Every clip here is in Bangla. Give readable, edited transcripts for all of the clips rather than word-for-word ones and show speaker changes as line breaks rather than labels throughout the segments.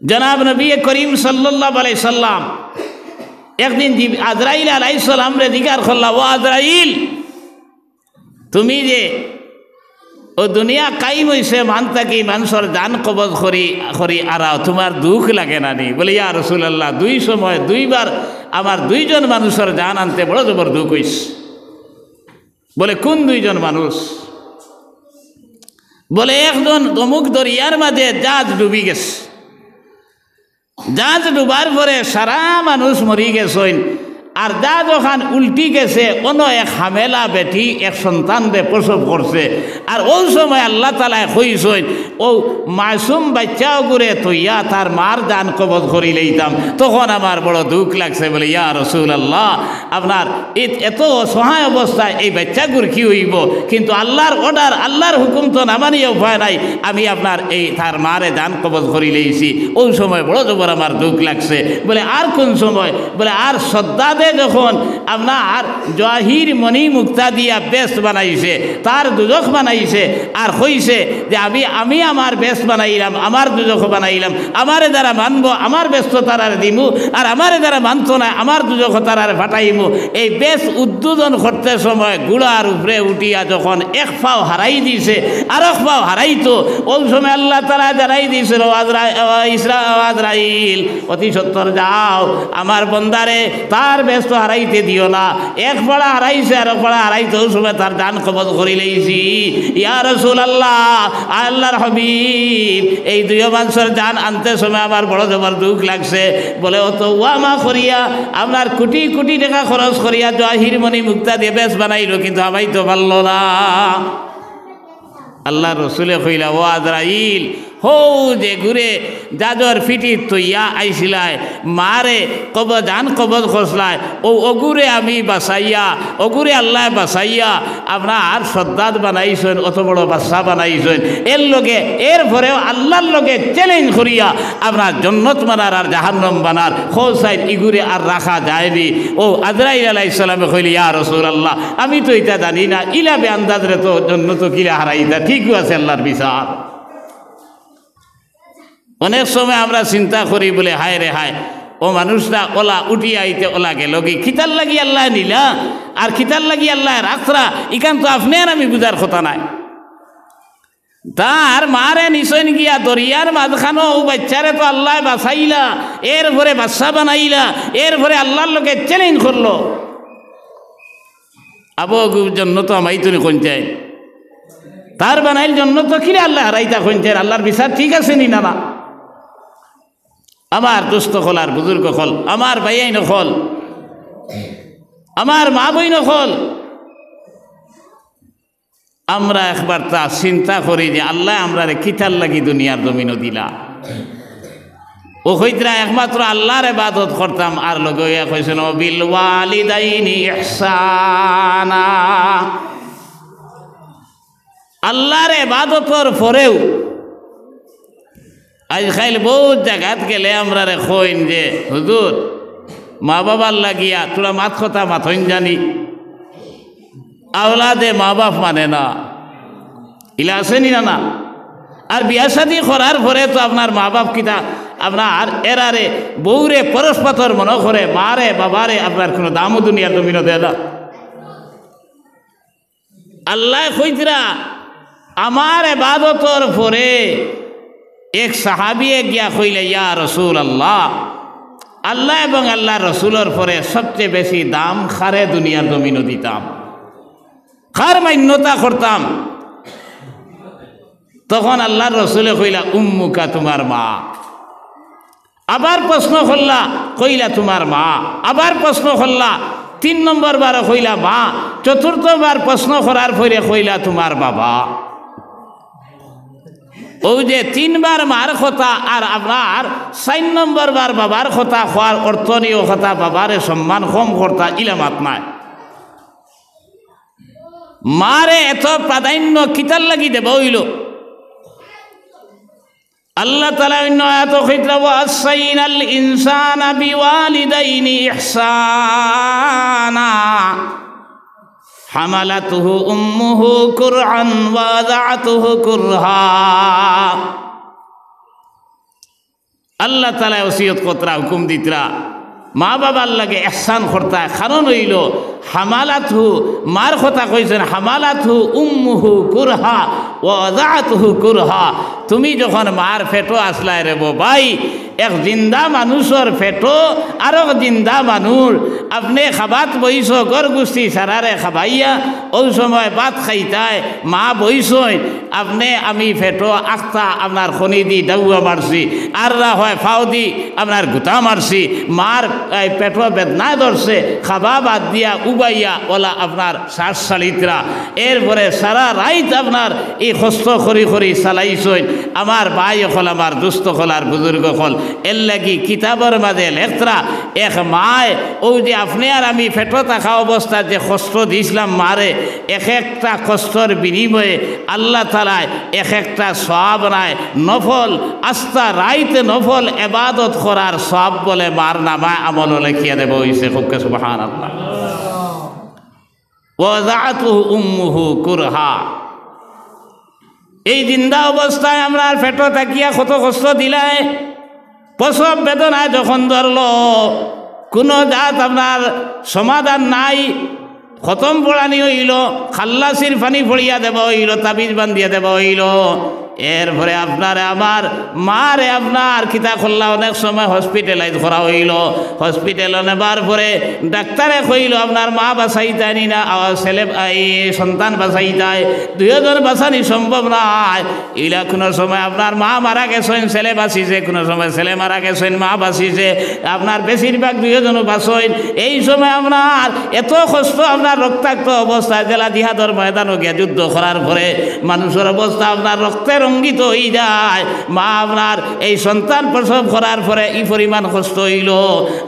জনাব নবী করিম সাল্লাল্লাহু আলাইহি সাল্লাম একদিন আজরাইল আলাইহিস সালাম রে জিজ্ঞাসা করলা, ও আজরাইল, তুমি যে ও দুনিয়া কাইম হইছে মান থাকি মানুষের জান কবজ করি আরাও, তোমার দুঃখ লাগে না নি? বলে, ইয়া রাসূলুল্লাহ, দুই সময় দুইবার আমার দুইজন মানুষের জান আনতে বড় জবর দুঃখ হইছে। বলে, কোন দুইজন মানুষ? বলে, একজন অমুক দরিয়ার মাঝে জাহাজ ডুবি গেছে, জাহাজ ডুবার পরে সারা মানুষ মরি গেছেন, আর জাহাজ ওখান উল্টি গেছে, অন্য এক হামেলা বেটি এক সন্তান দে প্রসব করছে। আর ওই সময় আল্লাহ তাআলা কইছেন, ও মাসুম বাচ্চাও করে তৈয়া তার মার জান কবজ করি লইতাম, তখন আমার বড় দুঃখ লাগছে। বলে, ইয়া রাসূলুল্লাহ, আপনার এত অসহায় অবস্থায় এই বাচ্চাগুর কি হইব? কিন্তু আল্লাহর অর্ডার, আল্লাহর হুকুম তো না মানিয়ে উপায় নাই, আমি আপনার এই তার মারে জান কবজ করি লইছি, ওই সময় বড় জবর আমার দুঃখ লাগছে। বলে, আর কোন সময়? বলে, আর সদ্দাদে যখন আপনার জহির মণি মুক্তা দিয়া বেস্ট বানাইছে, তার দুজখ বানাইছে, আর কইছে যে আমি আমার বেস্ট বানাইলাম, আমার দুজখ বানাইলাম, আমারে দ্বারা মানবো আমার ব্যস্ত তারার দিমু, আর আমারে দ্বারা মানতো না আমার দুজখ তারার ফাটাইমু। এই বেস্ট উদ্বোধন করতে সময় গুড়ার উপরে উঠিয়া যখন এক পাও হারাই দিছে আর এক পাও হারাইতো, ওই সময় আল্লাহ তাআলা জানাই দিয়েছিল, আজরাইল, অতি সত্বর যাও আমার বন্দারে তার ব্যস্ত হারাইতে দিও না। এক পাড়া হারাইছে আর এক পাড়া হারাইতে, ওই সময় তার জান কবজ করি লইছি। ইয়া রাসূলুল্লাহ, আল্লাহর হাবিব, এই দুই মানুষের জান আনতে সময় আমার বড় জবর দুঃখ লাগছে। বলে, অত ওয়ামা করিয়া আপনার কোটি কোটি টাকা খরচ করিয়া জহির মণি মুক্তা দিয়ে বেশ বানাইলো, কিন্তু আমাই তো পারল না। আল্লাহ রসুলে কইলা, ও আজরাইল, হো যে ঘুরে জাজর ফিটি তৈয়া আইসিলায় মারে জান কবজ খসলায়, ও অগুরে আমি বাসাইয়া, অগুরে আল্লাহ বাসাইয়া আপনার সদ্দাত বানাইছেন, অত বড় বাচ্চা বানাইছেন। এর লগে এর পরেও আল্লাহর লগে চ্যালেঞ্জ করিয়া আপনার জন্নত মানার আর জাহান্নাম বানার খোসাইন ইগুরে আর রাখা যায়নি। ও আজরাইল আলাইহিস সালামে কইলি, ইয়া রাসূলুল্লাহ, আমি তো এটা জানি না, ইলাবে আন্দাজরে তো জন্নত কিলা হারাইতা, ঠিকই আছে আল্লাহর বিচার। অনেক সময় আমরা চিন্তা করি, বলে, হায় রে হায়, ও মানুষটা ওলা উঠিয়া আইতে ওলা গেল কি, খিতার লাগি আল্লাহ নিলা আর খিতার লাগি আল্লাহ রাখরা, ইখান তো আপনি আর আমি বুঝার কথা নাই। তার মারে নিশন গিয়া দরিয়ার মাঝখানো ও বাচ্চারে তো আল্লাহ বাঁচাইলা, এরপরে বাচ্চা বানাইলা, এরপরে আল্লাহর লোকে চ্যালেঞ্জ করলো, আবু জন্য তো আমাই তুমি কোনটাই তার বানাইল জন্য তো কিরে আল্লাহ হারাইতা কোনটাই, আল্লাহর বিচার ঠিক আছে নি? না। আমার দুস্থ হল আর বুজুর্গ হল, আমার ভাইয়াই নখল, আমার মা বই নখল, আমরা একবার তা চিন্তা করি যে আল্লাহ আমরা রে কিতার লাগি দুনিয়ার জমিনও দিলা। ও হইতরা একমাত্র আল্লাহর ইবাদত করতাম, আর লগে কইছেন বিল ওয়ালিদাইনি ইহসানা, আল্লাহর ইবাদতর পরেও আজকাল বহুত জায়গাত গেলে আমরা রে কইন যে হুজুর মা বাবার লাগিয়া তোরা মাত কথা মাথইন জানি, আওলাদে মা বাপ মানে না, ইলা আসেনি না? না। আর বিয়া শাদী করার পরে তো আপনার মা বাপ কিতা আপনার এরারে বউরে পরস্পর মনে করে, মারে বাবারে আপনার কোনো দামও দুনিয়ার জমিনও দেয় না। আল্লাহ কইতরা আমার ইবাদতর পরে এক সাহাবিয়ে গিয়া কইলে, ইয়া রাসূলুল্লাহ, আল্লাহ এবং আল্লাহ রসুলের পরে সবচেয়ে বেশি দাম খারে দুনিয়ার জমিনও দিতাম, খার মান্যতা করতাম। তখন আল্লাহর রসুলে কইলা, উম্মুকা, তোমার মা। আবার প্রশ্ন করলা, কইলা তোমার মা। আবার প্রশ্ন করলা, 3 নম্বর বার কইলা মা। চতুর্থবার প্রশ্ন করার পরে কইলা তোমার বাবা। ওই যে 3 বার মার কথা আর আপনার 4 নম্বর বার বাবার কথা হওয়ার অর্থনীয় কথা, বাবারে সম্মান কম করতা, ইলামাত নাই। মারে এত প্রাধান্য কিতার লাগি দেব হইল? আল্লাহ তাআলা অন্য আয়াত কইতরা, ওয়াসাইনাল ইনসানা বিওয়ালিদাইনি ইহসানা হামালাতুহু উম্মুহু কুরআন ওয়াদাআতুহু কুরহা। আল্লাহ তাআলা ওসিয়ত কতরা হুকুম দিতরা মা বাবার লাগে ইহসান করতা কারণ হইল হামালাতহু মার কথা কইছেন হামালাতহু উম্মুহু কুরহা ওয়া ওয়াদাআতহু কুরহা তুমি যখন মার ফেটো আসলাই রে ভাই এক জিন্দা মানুষের ফেটো আর এক জিন্দা মানুষ আপনি খাবাত বইস গর গুস্তি সারারে খাবাইয়া ওই সময় ভাত খাইতায় মা বইসই আপনি আমি ফেটো আখতা আপনার খনি দি ডাউয়া মারছি আর হয় ফাও দি আপনার গুতা মারছি মার পেটো বেদনায় ধরছে খাবা বাদ দিয়া উবাইয়া ওলা আপনার শ্বাস চালিতরা এরপরে সারা রাইত আপনার এই কষ্ট করি করি চালাইছই আমার ভাই হল আমার দুস্থ হল আর বুজুর্গ হল এর লাগি কিতাবর মাঝে লেখতরা এক মায় ও যে আপনি আর আমি ফেটো থাকা অবস্থা যে কষ্ট দিয়েছিলাম মারে এক একটা কষ্টর বিনিময়ে আল্লাহ তাআলায় এক একটা সওয়াব নাই নফল আস্থা রাইতে নফল এবাদত করার সওয়াব বলে মার নামায় আমল লেখিয়া দেব হইছে খুব সুবহানাল্লাহ ওয়াদাআতুহু উম্মুহু কুরহা এই জিন্দা অবস্থায় আমরা ফেটো তাকিয়া কত কষ্ট দিলাই প্রসব বেদনায় যখন ধরলো কোনো জাত আপনার সমাধান নাই খতম পড়ানি হইল খাল্লাসির পানি ফড়িয়া দেব হইল তাবিজ বান্ধিয়া দেব হইল এরপরে আপনার আমার মারে আপনার কিতা খোল্লা অনেক সময় হসপিটালাইজ করা হইল হসপিটালে নেবার পরে ডাক্তারে কইল আপনার মা বাঁচাইতানি না ছেলে সন্তান বাঁচাইতায় দুইজন বাঁচানি সম্ভব নয় ইলা কোনো সময় আপনার মা মারা গেছেন ছেলে বাঁচিছে কোনো সময় ছেলে মারা গেছেন মা বাঁচিছে আপনার বেশিরভাগ দুইজনও বাঁচেন এই সময় আপনার এত কষ্ট আপনার রক্তাক্ত অবস্থায় জেলা জিহাদর ময়দানও গিয়া যুদ্ধ করার পরে মানুষের অবস্থা আপনার রক্তের রঙ্গিত হয়ে যায় মা আপনার এই সন্তান প্রসব করার পরে এই পরিমাণ কষ্ট হইল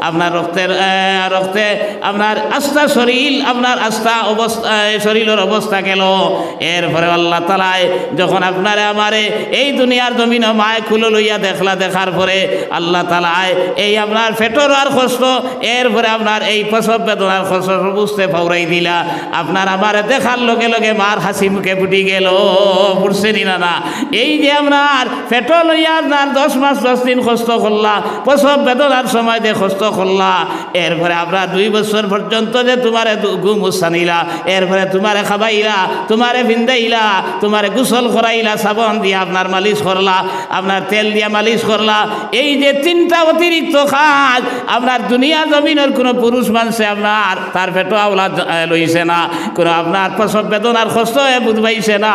আপনার রক্তে আপনার আস্থা শরীর আপনার আস্থা অবস্থা শরীরের অবস্থা গেল এরপরে আল্লাহ তাআলায় যখন আপনারে আমারে এই দুনিয়ার জমিন মায় খুলে লইয়া দেখার পরে আল্লাহ তাআলায় এই আপনার ফেটোর আর কষ্ট এরপরে আপনার এই প্রসব বেদনার কষ্ট বুঝতে ফাউরাই দিলা আপনার আমারে দেখার লগে লগে মার হাসি মুখে ফুটি গেল বুঝছেনি না এই যে আপনার ফেটো লইয়া আপনার 10 মাস 10 দিন কষ্ট করলা প্রসব বেদনার সময় যে কষ্ট করলা এরপরে আপনার 2 বছর পর্যন্ত যে তোমারে ঘুম উসানিলা এরপরে তোমারে খাবাইলা তোমারে ভিন্দাইলা তোমারে গোসল করাইলা সাবান দিয়া আপনার মালিশ করলা আপনার তেল দিয়া মালিশ করলা এই যে 3টা অতিরিক্ত কাজ আপনার দুনিয়া জমিনের কোনো পুরুষ মানুষে আপনার তার ফেটো আওলাদ লইছে না কোনো আপনার প্রসব বেদনার কষ্ট বুঝবাইছে না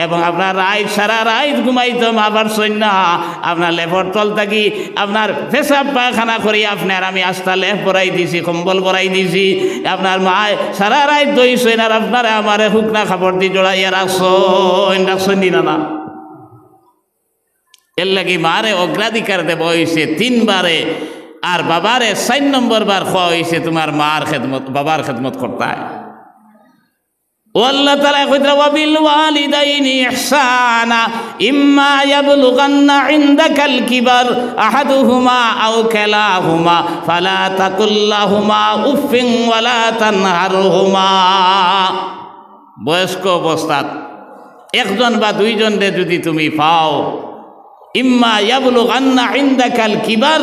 এবং আপনার সারা রাত ঘুমাইতো মা পারছেন না আপনার লেপর তল থাকি আপনার পেশাব পায়খানা করি আপনার আমি আস্থা লেপ পরাই দিছি কম্বল পরাই দিছি আপনার মায় সারা রাত দইছেন আর আপনারা আমারে শুকনা খাবার দি জড়াইয়া রাখছেন না এর লাগি মারে অগ্রাধিকার দেব হয়েছে 3 বারে আর বাবারে 4 নম্বর বার খাওয়া হয়েছে তোমার মার খেদমত বাবার খেদমত করতে হয় والله تعالى يقول وبالوالدين إحسانا إما يبلغن عندك الكبر أحدهما أو كلاهما فلا تقل لهما أف ولا تنهرهما বয়স্ক অবস্থাত একজন বা দুইজন রে যদি তুমি পাও ইম্মা ইয়াবলুগান্না ইনদাকাল কিবার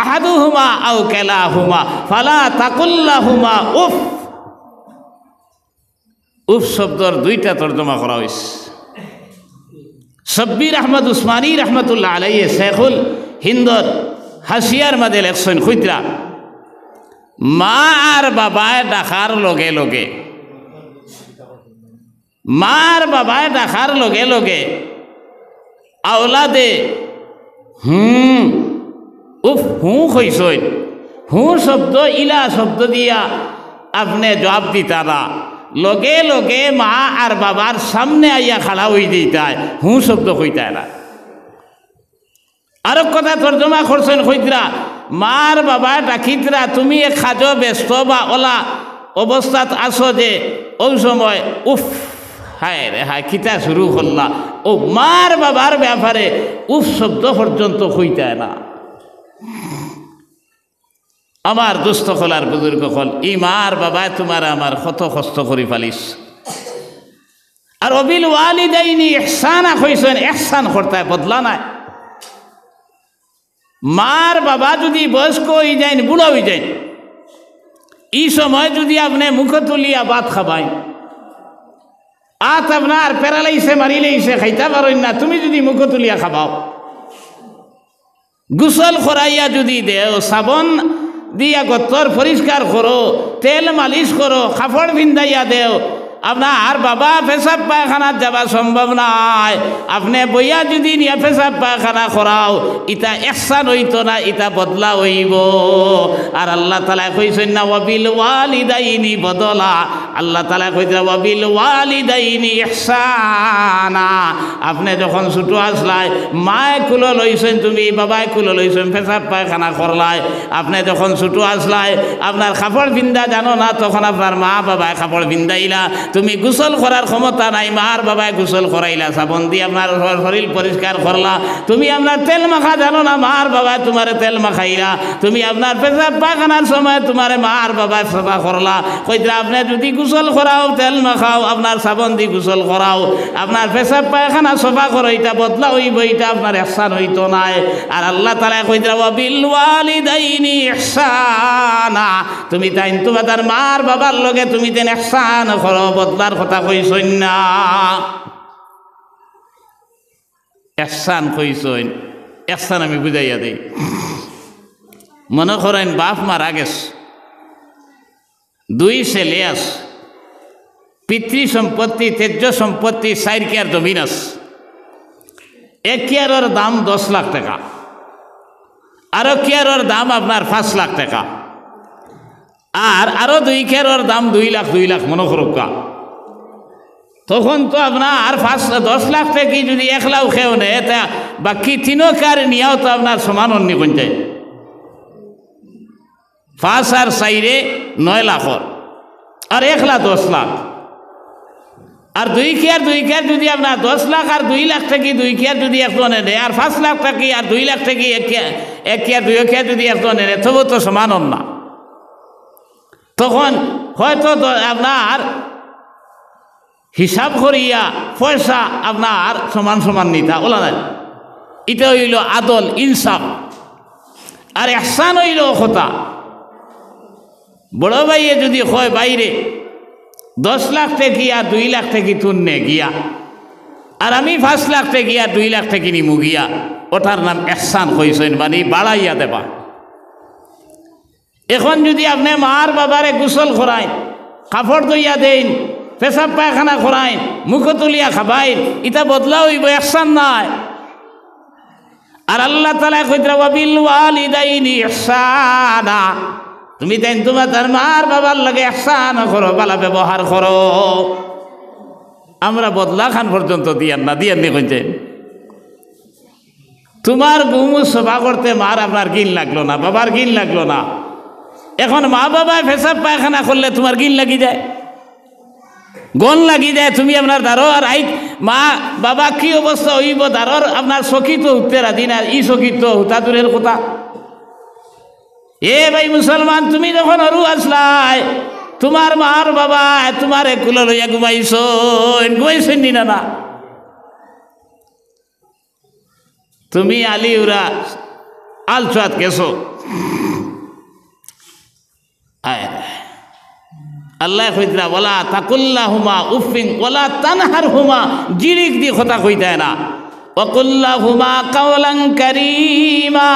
আহাদুহুমা আও কালাহুমা ফালা তাকুল লাহুমা উফ উফ শব্দর 2টা তর্জমা করা হয়েছে শব্বির আহমদ উসমানী রহমতুল্লাহ আলাইহি শেখুল হিন্দর হাসিয়ার মাঝে লেখছেন খুঁতরা মা আর বাবায় ডাকার লগে লগে মার বাবায় ডাকার লগে লগে আওলাদে উফ কইসই শব্দ ইলা শব্দ দিয়া আপনি জবাব দিতা না লগে লগে মা আর বাবার সামনে আইয়া খাড়া হয়ে দিতায় শব্দ কইতায় না আরো কথা তর্জমা করছেন কইতরা মার বাবা ডাকিতরা তুমি এক খাজ ব্যস্ত বা ওলা অবস্থাত আছো যে ওই সময় উফ হায় রে হায় কিতা শুরু করলা ও মার বাবার ব্যাপারে উফ শব্দ পর্যন্ত কইতায় না আমার দুস্থ খোলার বুজুর্গ হল ই মার বাবা তোমার আমার কত কষ্ট করি ফালিস আর অবিল ওয়ালিদাইনি ইহসানা কইছেন ইহসান করতে বদলা নাই মার বাবা যদি বয়স্ক হয়ে যায়, বুড়ো হয়ে যায়, এই সময় যদি আপনি মুখ তুলিয়া ভাত খাবাই, আত আপনার প্যারালাইসে মারিলেইছে খাইতে পারেন না, তুমি যদি মুখ তুলিয়া খাবাও, গোসল করাইয়া যদি দেও, সাবন দিয়া গত্তর পরিষ্কার করো, তেল মালিশ করো, কাপড় ভিন্দাইয়া দেও, আপনার বাবা পেশাব পায়খানাত যাবা সম্ভব নাই, আপনি বইয়া যদি নিয়ে পেশাব পায়খানা করাও, ইটা একসান হইতো না, ইটা বদলা হইব। আর আল্লাহ তাআলা কইছেন না ওয়াবিল ওয়ালিদাইনি বদলা, আল্লাহ তাআলা কইছে ওয়াবিল ওয়ালিদাইনি ইহসানা। আপনি যখন ছোট আসলাই, মায় কুলো লইছেন, তুমি বাবায় কুলো লইছেন, পেশাব পায়খানা করলাই, আপনি যখন ছোট আসলাই, আপনার কাপড় বিন্দা জানো না, তখন আপনার মা বাবায় কাপড় বিন্দাইলা, তুমি গোসল করার ক্ষমতা নাই, মার বাবায় গোসল করাইলা, সাবন দিয়ে আপনার শরীর পরিষ্কার করলা, তুমি আপনার তেল মাখা জানো না, মার বাবায় তোমার তেল মাখাইলা, তুমি আপনার পেশাব পায়খানার সময় তোমার মার বাবায় সাফা করলা। কইরা আপনি যদি গোসল করাও, তেল মাখাও, আপনার সাবন দিয়ে গোসল করাও, আপনার পেশাব পায়খানা সাফা করো, এটা বদলা হইব, এটা আপনার ইহসান হইতো নাই। আর আল্লাহ তাআলা কইরা ওয়াবিল ওয়ালিদাইনি ইহসানা, তুমি তাই তোমার মার বাবার লগে তুমি তেন ইহসান করো, বদলার কথা কইছইন না, ইহসান কইছইন। ইহসান আমি বুঝাইয়া দেই। মনে করেন বাপ মারা গেছে, দুই ছেলে আছে, পিতৃ সম্পত্তি, তেজ্য সম্পত্তি 4 কেয়ার জমিন আছে, 1 কেয়ারের দাম 10 লাখ টাকা, আরো কেয়ারের দাম আপনার 5 লাখ টাকা, আর আরো 2 কেয়ারের দাম 2 লাখ মনে করুকা। তখন তো আপনার 10 লাখ থেকে যদি 1 লাখ খেও নেয়, তা বাকি 3 কেয়ার নিয়েও তো আপনার সমান অন্য কোন যায়, 5 আর 4 9 লাখর, আর 1 লাখ 10 লাখ, আর 2 কেয়ার যদি আপনার 10 লাখ আর 2 লাখ থেকে 2 কেয়ার যদি একজনে নেয়, আর 5 লাখ থেকে আর 2 লাখ থেকে 1 কেয়ার 2 কেয়ার যদি একজনে নেয়, তবু তো সমান না। তখন হয়তো আপনার হিসাব করিয়া পয়সা আপনার সমান নিতা ওলা নাই, এটা হইল আদল ইনসাফ। আর ইহসান হইল কথা, বড় ভাইয়ে যদি হয় বাইরে 10 লাখ থেকে আর 2 লাখ থেকে তুলনে গিয়া, আর আমি 5 লাখ থেকে আর 2 লাখ থেকে নিমু গিয়া, ওটার নাম ইহসান কইছেন, মানে বাড়াইয়া দেবা। এখন যদি আপনি মার বাবারে গোসল করাইন, কাপড় ধুইয়া দেন, পেশাব পায়খানা করাইন, মুখ তুলিয়া খাবাইন, এটা বদলা হইব, ইহসান নাই। আর আল্লাহ তাআলা কইরা ওয়াবিল ওয়ালিদাইনি ইহসানা, তুমি তাই তোমার মার বাবার লাগে ইহসান করো, ভালো ব্যবহার করো। আমরা বদলা খান পর্যন্ত দিয়াননি কইছেন, তোমার গুমু সভা করতে মার আপনার গিন লাগলো না, বাবার গিন লাগলো না। এখন মা বাবায় পেশাব পায়খানা করলে তোমার গিন লাগি যায়, গন লাগি যায়, তুমি আপনার দারো আর মা বাবা কি অবস্থা হইব, দারোর আপনার চকি তো উঠতে রাজি না, ই চকি তো হুতা দূরের কথা। এ ভাই মুসলমান, তুমি যখন অরু আসলাই, তোমার মার বাবা তোমার কুলো লইয়া ঘুমাইছেন না, তুমি আলিউরা আলচাত গেছো। আল্লাহ কইতরা ওয়ালা তাকুল্লাহুমা উফিন ওয়ালা তানহারহুমা, জিরিক দি কথা কইতায় না, ওয়াকুল্লাহুমা কাওলান কারীমা,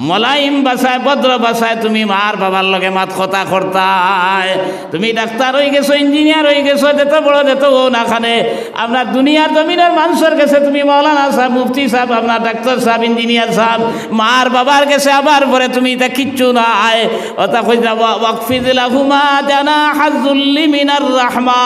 মলাইম ভাষায় ভদ্র ভাষায় তুমি মার বাবার লগে মাত কথা করতায়। তুমি ডাক্তার হয়ে গেছো, ইঞ্জিনিয়ার হয়ে গেছো, যেত বড় যেত ও না খানে, আপনার দুনিয়ার জমিনের মানুষের কাছে তুমি মাওলানা সাহেব, মুফতি সাহেব, আপনার ডাক্তার সাহেব, ইঞ্জিনিয়ার সাহেব, মার বাবার কাছে আবার পরে তুমি এটা কিচ্ছু না আয়। ওটা কই যাব ওয়াকফিদ লাহুমা জানাহাজ যুল্লি মিনার রাহমা,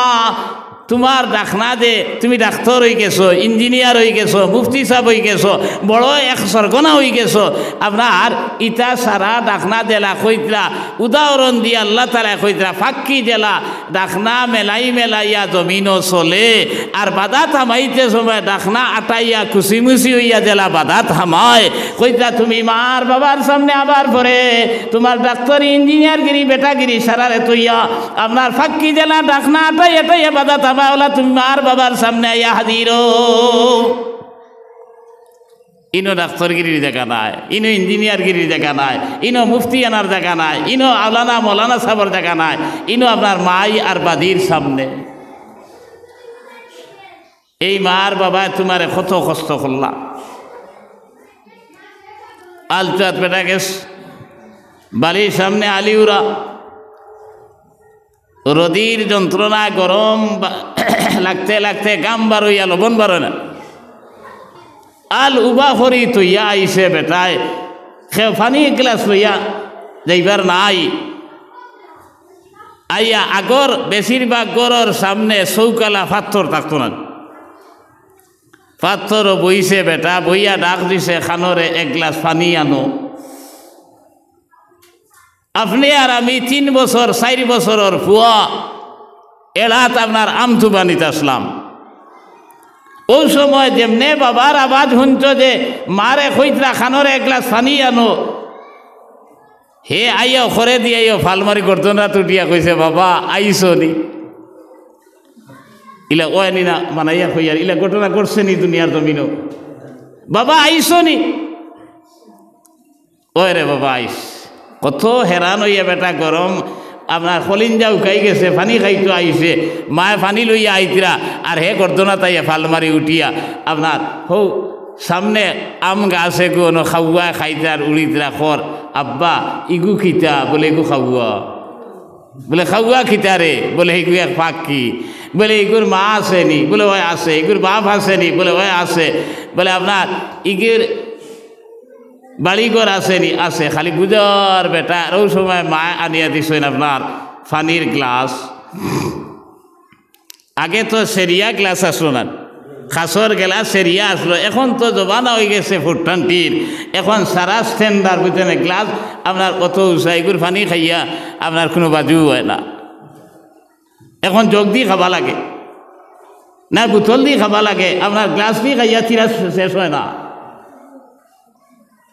তোমার ডাকনা দে, তুমি ডাক্তার হয়ে গেছো, ইঞ্জিনিয়ার হয়ে গেছো, মুফতি সাহেব হয়ে গেছো, বড় এক সরগনা হয়ে গেছো, আপনার ইটা সারা ডাকনা দেলা কইতরা, উদাহরণ দিয়ে আল্লাহ তাআলা কইতরা ফাঁকি দেলা, ডাকনা মেলাইয়া জমিনও চলে, আর বাধা থামাইতে সময় ডাকনা আটাইয়া খুশিমুশি হইয়া দেলা বাধা থামায়। কইতরা তুমি মার বাবার সামনে আবার পরে তোমার ডাক্তার ইঞ্জিনিয়ারগিরি বেটাগিরি সারারে তৈয়া আপনার ফাঁকি দেলা, ডাকনা আটাইয়া বাধা থামায়, তুমি মার বাবার সামনে আইয়া হাজির। ইনো ডাক্তারগিরির দেখা নাই, ইনো ইঞ্জিনিয়ারগিরির দেখা নাই, ইনো মুফতি আনার দেখা নাই, ইনো আওলানা মৌলানা সাহর দেখা নাই, ইনো আপনার মাই আর বাদির সামনে। এই মার বাবা তোমারে কত কষ্ট করলা, আলচাত বেটা গেছ বালির সামনে আলিউরা, রদির যন্ত্রণা, গরম লাগতে লাগতে গাম বার হইয়া লবণ বার হয় না। আল উবা করি তৈয়া আইসে বেটায় ফানি গ্লাস লইয়া যাইবার নাই। আইয়া আগর বেশিরভাগ গরর সামনে চৌকালা পাথর থাকতো না, পাথরও বইছে বেটা, বইয়া ডাক দিছে খানরে এক গ্লাস পানি আনো। আপনি আর আমি 3 বছর 4 বছরের ফুয়া এলাত আপনার আমথু বানিতে আসলাম। ওই সময় যেমনে বাবার আওয়াজ শুনছ যে মারে খৈতরা খানরে এক গ্লাস পানি আনো, হে আইও খরে দিয়ে ফালমারি করতো না তুটিয়া কইছে বাবা আইসো নি, ইলা ওয়ানি না মানাইয়া কইয়ার ইলা ঘটনা করছে নি দুনিয়ার জমিনও, বাবা আইসো নি, ওই রে বাবা আইস। কত হেরান হইয়া বেটা গরম আপনার কলিঞ্জা উকাই গেছে, পানি খাইতো আইছে, মায়ে পানি লইয়া আইতিরা আর হে গর্দনা তাইয়া ফালমারি উঠিয়া আপনার হৌ সামনে আম গাছে কোনো খাওয়া খাইতার উড়িতরা খর, আব্বা ইগু খিতা, বলে এগু খাওয়া, বলে খাওয়া খিতারে, বলে এগু এক পাখি, বলে এগুর মা আসেনি, বলে ওই আছে, এগুর বাপ আসেনি, বলে ওই আছে, বলে আপনার ইগুর বাড়িঘর আসেনি, আছে, খালি বুঝার বেটা। আর ওই সময় মা আনিয়া দিছেন আপনার পানির গ্লাস। আগে তো সেরিয়া গ্লাস আসলো না, খাসর গ্লাস সেরিয়া আসলো, এখন তো জবানা হয়ে গেছে ফুটটানটির, এখন সারা স্ট্যান্ডার বুঝলেন গ্লাস আপনার অত উঁচা, এগুর পানি খাইয়া আপনার কোনো বাজু হয় না। এখন জগ দিয়ে খাবা লাগে না বোতল দিয়ে খাবা লাগে, আপনার গ্লাস দিয়ে খাইয়া চিরা শেষ হয় না।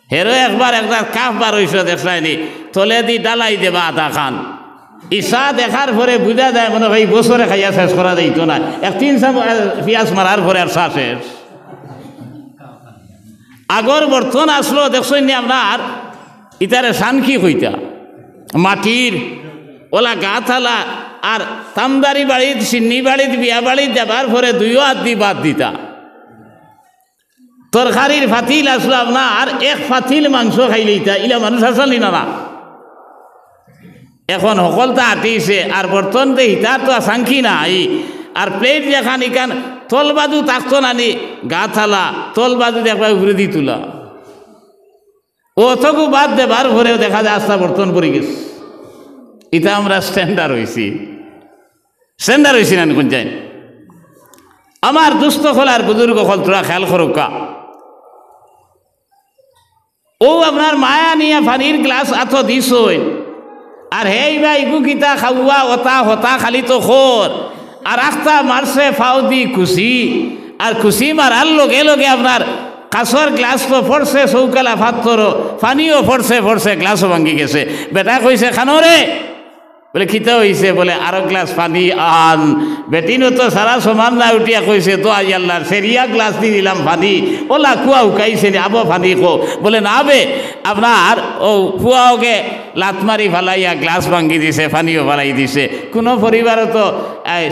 হেরো একবার একটা কাপ বার হইস দেখলাইনি, তলে দি ডালাই দেবা আধা খান, ইসা দেখার পরে বুঝা যায় মনে হয় বছরে খাইয়া শেষ করা যাইতো না, 1-3 পিঁয়াজ মারার পরে আর চা শেষ। আগর বর্তন আসলো দেখছেন নি আপনার ইতারে সানকি হইতা মাটির ওলা গা থালা, আর তামদারি বাড়িত সিন্নি বাড়িত বিয়া বাড়িত যাবার পরে 2 হাত দি বাদ দিতা। তরকারির ফাতিল আসলো আপনার 1 ফাতিল মাংস খাইলেইতা, ইলা মানুষ আসলি না। এখন সকলটা আটিছে আর বর্তন দে হিতার তো সাংখি নাই, আর প্লেট যেখান ইখান তলবাজু থাকতো নানি, গা থালা তলবাজু দেখবা উপরে দি তুলা, অতকু বাদ দেবার পরেও দেখা যায় আস্তা বর্তন পড়ে গেছে। এটা আমরা স্ট্যান্ডার্ড হয়েছি না কোন যাই। আমার দুস্থ হল আর বুজুর্গ হল তোরা খেয়াল করুকা, ও আপনার মায়া নিয়ে পানির গ্লাস আত দিস, আর হেই ভাই গুকিতা খাওয়া ওতা হতা খালি তো খোর, আর আখতা মারছে ফাও দি খুশি, আর খুশি মারার লগে লগে আপনার কাঁচর গ্লাস তো পড়ছে, চৌকালা পাথরও পানিও পড়ছে গ্লাসও ভাঙ্গি গেছে। বেটা কইছে খানোরে, বলে খিতা হয়েছে, বলে আরো গ্লাস পানি আন। বেটিনও তো সারা সমান না উঠিয়া কইছে তো আই আল্লাহর সেরিয়া গ্লাস দিয়ে দিলাম পানি, ওলা কুয়া উকাইছে নি আবো পানি কো, বলে না বে আপনার ও কুয়াওকে লাত মারি ফালাইয়া গ্লাস ভাঙ্গি দিছে, পানিও ফালাই দিছে। কোনো পরিবারও তো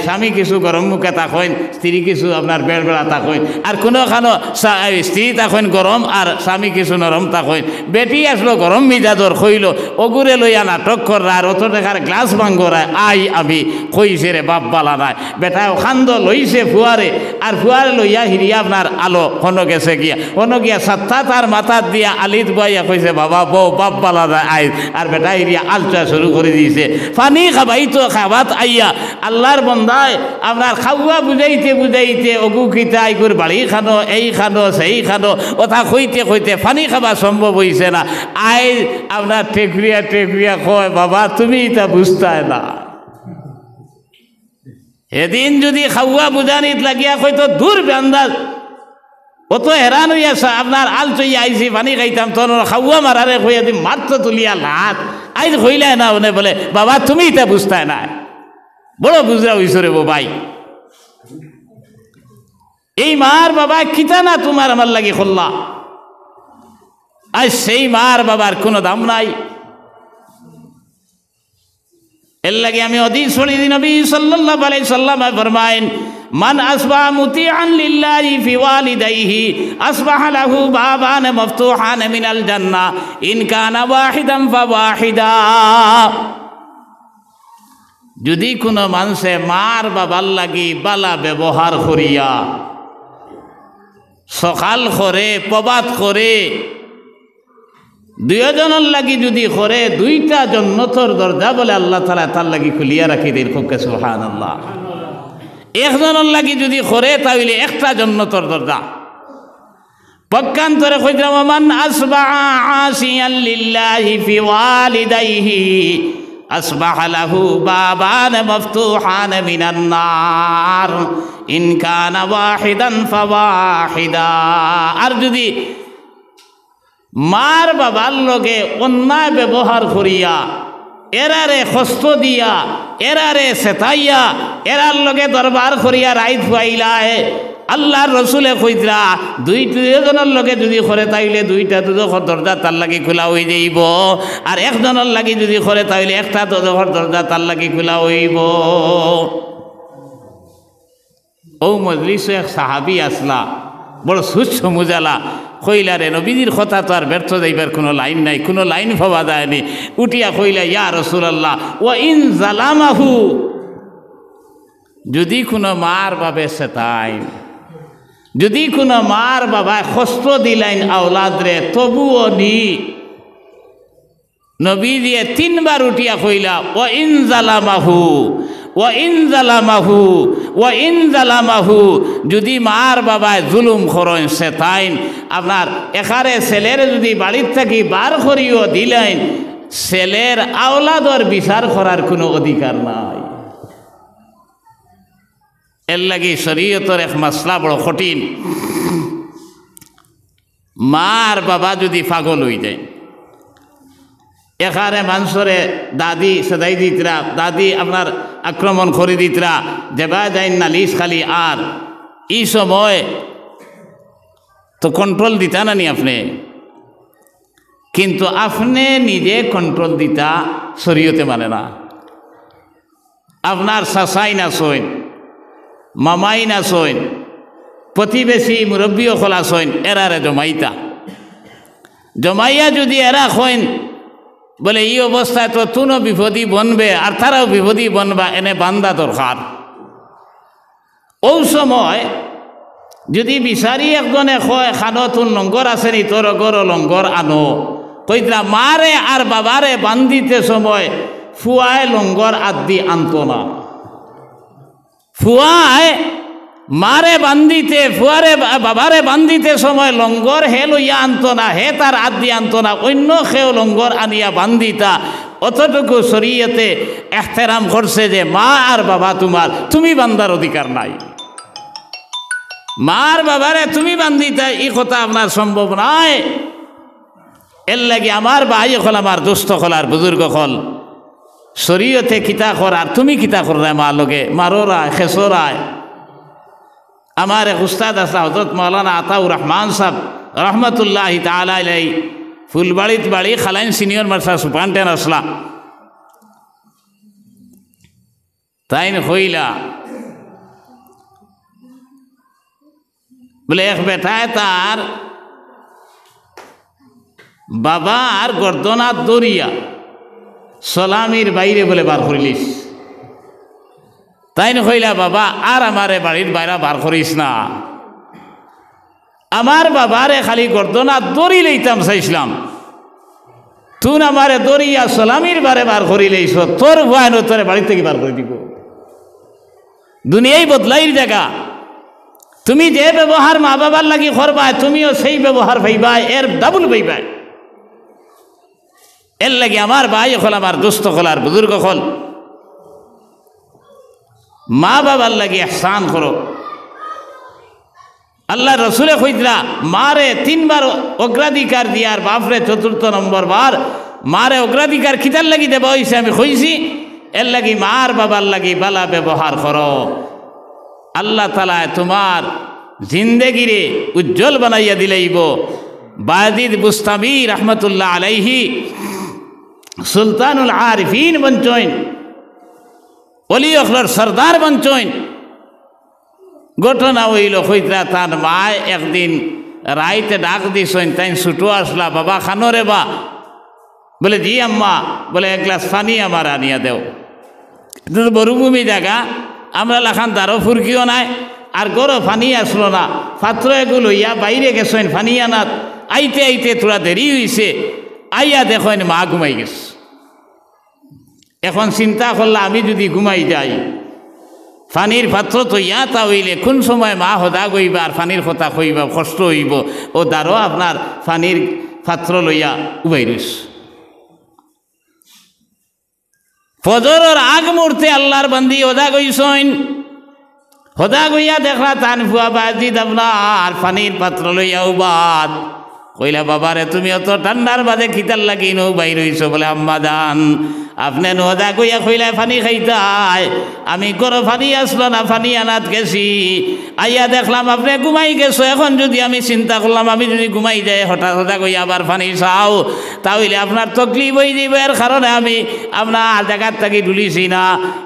স্বামী কিছু গরম মুখে তাকইন, স্ত্রী কিছু আপনার বেড়বেড়া তাকইন, আর কোনোখানো স্ত্রী তাকইন গরম আর স্বামী কিছু নরম তাকইন। বেটি আসলো গরম মিজাজর খইল, অগুরে লইয়া নাটক কররা, আর অত টাকার গ্লাস ভাঙ্গরায় আই আমি কইছে রে বাপ বালা নাই। বেটা খান্দ লইছে ফুয়ারে, আর ফুয়ারে লইয়া হিরিয়া আপনার আলো হনো গেছে গিয়া সাত্তা তার মাথার দিয়া আলিত বইয়া কইছে বাবা বউ বাপ বালা নাই আই, আর বেটা হিরিয়া আলচা শুরু করে দিয়েছে। পানি খাবাই তো খাবাত আইয়া আল্লাহর বন্দায় আপনার খাওয়া বুঝাইতে অগু খিতা আইগুর বাড়ি খানো, এই খানো সেই খানো, ওটা কইতে পানি খাবা সম্ভব হইছে না। আই আপনার টেকরিয়া কয় বাবা তুমি এটা বুঝতায় না। এদিন যদি খাওয়া বুঝানিত লাগিয়া কইতো দূর বেন্দাজ, অত হেরান হইয়াছে আপনার আল চইয়া আইসি পানি খাইতাম, তোর খাওয়া মারারে কইয়া দিম মাত্র তুলিয়া লাত আইজ কইলাই না, উনি বলে বাবা তুমি এটা বুঝতায় না। বড় বুঝরা হইছ রে ভাই, এই মার বাবা কিতা না তোমার আমার লাগি খোল্লা, আজ সেই মার বাবার কোনো দাম নাই। এর লাগে আমি হাদিস শুনি, নবী সাল্লাল্লাহু আলাইহি সাল্লাম ফরমায়েন, মান আসবাহা মুতিআন লিল্লাহি ফি ওয়ালিদাইহি আসবাহা লাহু বাবান মাফতুহান মিনাল জান্নাহ ইন কানা ওয়াহিদান ফাওয়াহিদা। যদি কোনো মানুষে মার বাবার লাগি বালা ব্যবহার করিয়া সকাল করে প্রবাদ করে দুইজনের লাগি যদি করে দুইটা জন্নতর দরজা বলে আল্লাহ তাআলা তার লাগি খুলিয়া রাখি দেন। খুব সুবহানাল্লাহ। একজনের লাগি যদি করে তাহলে একটা জন্নতর দরজা। পক্ষান্তরে কইরা মান আসবাহা আসিয়ান লিল্লাহি ফি ওয়ালিদাইহি আসবাহা লাহু বাবান মাফতুহান মিনান নার ইন কানা ওয়াহিদান ফাওয়াহিদা। আর যদি মার বাবার লগে অন্যায় ব্যবহার করিয়া এরারে কষ্ট দিয়া এরারে সেতাইয়া এরার লগে দরবার করিয়া রাইত ফুয়াইলায়, আল্লাহর রসুলে কইতরা দুইজনের লগে যদি করে তাইলে দুইটা দুজখর দরজা তার লাগি খোলা হয়ে যাইব, আর একজনের লাগি যদি করে তাইলে একটা দুজখর দরজা তার লাগি খোলা হইব। ও মজলিসে এক সাহাবি আসলা, বড় সুচ্ছ মুজালা, কইলা রে নবীজির কথা তো আর ব্যর্থ যাইবার কোনো লাইন নাই, কোনো লাইন পাওয়া যায়নি। উঠিয়া কইলা, ইয়া রাসূলুল্লাহ ওয়া ইন জালামাহু, যদি কোনো মার বাবে সেতাই, যদি কোনো মার বাবায় কষ্ট দিলাইন আওলাদ রে তবুও নি। নবী দিয়ে তিনবার উঠিয়া কইলা, ওয়া ইন জালামাহু ওয়া ইন জালামাহু ওয়া ইন জালামাহু, যদি মার বাবায় জুলুম করেন সেতাইন, আপনার এখারে ছেলের যদি বাড়ির থাকি বার করিও দিলেন, ছেলের আওলাদর বিচার করার কোনো অধিকার নাই। এর লাগি শরীয়তের এক মাসলা বড় কঠিন। মার বাবা যদি পাগল হয়ে যায়, এখানে মানুষরে দাদি সেদাই দিতরা, দাদি আপনার আক্রমণ করে দিতরা, যেবা যায় নালিশ খালি। আর এই সময় তো কন্ট্রোল দিতা না নি আপনি, কিন্তু আপনি নিজে কন্ট্রোল দিতা শরীয়তে মানে না। আপনার চাচাই না সইন, মামাই না সইন, প্রতিবেশী মুরব্বীও খোলা সইন, এরারে জমাইতা, জমাইয়া যদি এরা খইন বলে এই অবস্থায় তো তুনও বিপদী বনবে আর তারাও বিপদী বনবা, এনে বান্দা দরকার। ওই সময় যদি বিচারি একজনে কয় খানো তোর লঙ্গর আছে নি, তোর গর লঙ্গর আনো, কইতরা মারে আর বাবারে বান্ধিতে সময় ফুয়ায় লঙ্গর আদি আনতো না। ফুয়ায় মারে বান্ধিতে ফুয়ারে বাবারে বান্ধিতে সময় লঙ্গর হে লইয়া আনতো না, হে তার আদি আনতো না, অন্য খেও লঙ্গর আনিয়া বান্ধিতা। অতটুকু শরীয়তে এহতেরাম করছে যে মা আর বাবা তোমার, তুমি বান্দার অধিকার নাই। মার বাবারে তুমি বান্ধিতা এই কথা আপনার সম্ভব নয়। এর লাগে আমার ভাই হল, আমার দুস্থ হল, আর বুজুর্গ হল, শরীয়তে কিতা করার তুমি কিতা করায় মা লগে মারোরায় খেসরায়। আমার এক উস্তাদ আসলা হজরত মৌলানা আতাউর রহমান সাহেব রহমতুল্লাহ তাআলা আলাইহি, ফুলবাড়িত বাড়ি খালাইন সিনিয়র মাদ্রাসা সুপারিনটেন্ডেন্ট আসলা। তাইন হইলা বলে এক বেটায় তার বাবার গর্দনাথ দরিয়া সলামির বাইরে বলে বার করিলিস। তাই কইলা, বাবা আর আমারে বাড়ির বাইরে বার করিস না, আমার বাবারে খালি গর্দনাথ দড়ি লইতাম চাইছিলাম, তুই আমারে দরিয়া সলামির বারে বার করি লইস, তোর ভয় তোরে বাড়ি থেকে বার করে দিব। দুনিয়াই বদলাইর জায়গা, তুমি যে ব্যবহার মা বাবার লাগি করবা তুমিও সেই ব্যবহার পাইবা, এর ডাবল পাইবা। এর লাগে আমার ভাই হল, আমার দুস্থ হল, আর বুজুর্গ হল, মা বাবার লাগে ইহসান করো। আল্লাহ রসুলে কইতরা মারে তিনবার অগ্রাধিকার দিয়ার বাপরে চতুর্থ নম্বর বার মারে অগ্রাধিকার কিতার লাগি দেব হইছে আমি কইছি। এর লাগি মার বাবার লাগি বালা ব্যবহার করো, আল্লাহ তাআলা তোমার জিন্দেগিরে উজ্জ্বল বানাইয়া দিলেইব। বাজিদ বুস্তামি রহমতুল্লাহ আলাইহি সুলতানুল আরিফিন বঞ্চইন, অলি অখলর সর্দার বঞ্চইন। ঘটনা হইল কইতরা তার মায় একদিন রাইতে ডাক দিছেন, তাই ছুটো আসলা, বাবা খানো রে বা? বলে জি আম্মা। বলে এক গ্লাস পানি আমার আনিয়া দেও। মরুভূমি জায়গা, আমরা লাখান দ্বারও ফুরকিও নাই, আর গরো পানি আসলো না। পাত্র এগুলো ইয়া বাইরে গেছেন পানি আনাত। আইতে আইতে তোরা দেরি হইছে, আইয়া দেখেন মা ঘুমাই গেছে। এখন চিন্তা করলা আমি যদি ঘুমাই যাই, পানির পাত্র তো ইয়া তা হইলে কোন সময় মা হদা গইবা আর পানির কথা কইবা, কষ্ট হইব। ও দ্বারও আপনার পানির পাত্র লইয়া উবাই রইস। ফজরের আগ মুহূর্তে আল্লাহর বান্দি হদা গইছেন। হদা গইয়া দেখলা তান ফুয়া বাজিদ আপনার পানির পাত্র লইয়া উবাদ। কইলা বাবারে তুমি অত ঠান্ডার বাদে খিতার লাগি নৌ বাইর হইছ? বলে আম্মা জান আপনি নদা কইয়া কইলা পানি খাইতাই, আমি গরো পানি আসলো না, পানি আনাত গেছি, আইয়া দেখলাম আপনি ঘুমাই গেছো। এখন যদি আমি চিন্তা করলাম আমি যদি ঘুমাই যাই হঠাৎ হঠাৎ কইয়া আবার পানি চাও, তাহলে আপনার তকলিফ হয়ে যাবে। এর কারণে আমি আপনার জায়গার থাকি ডুলিছি না।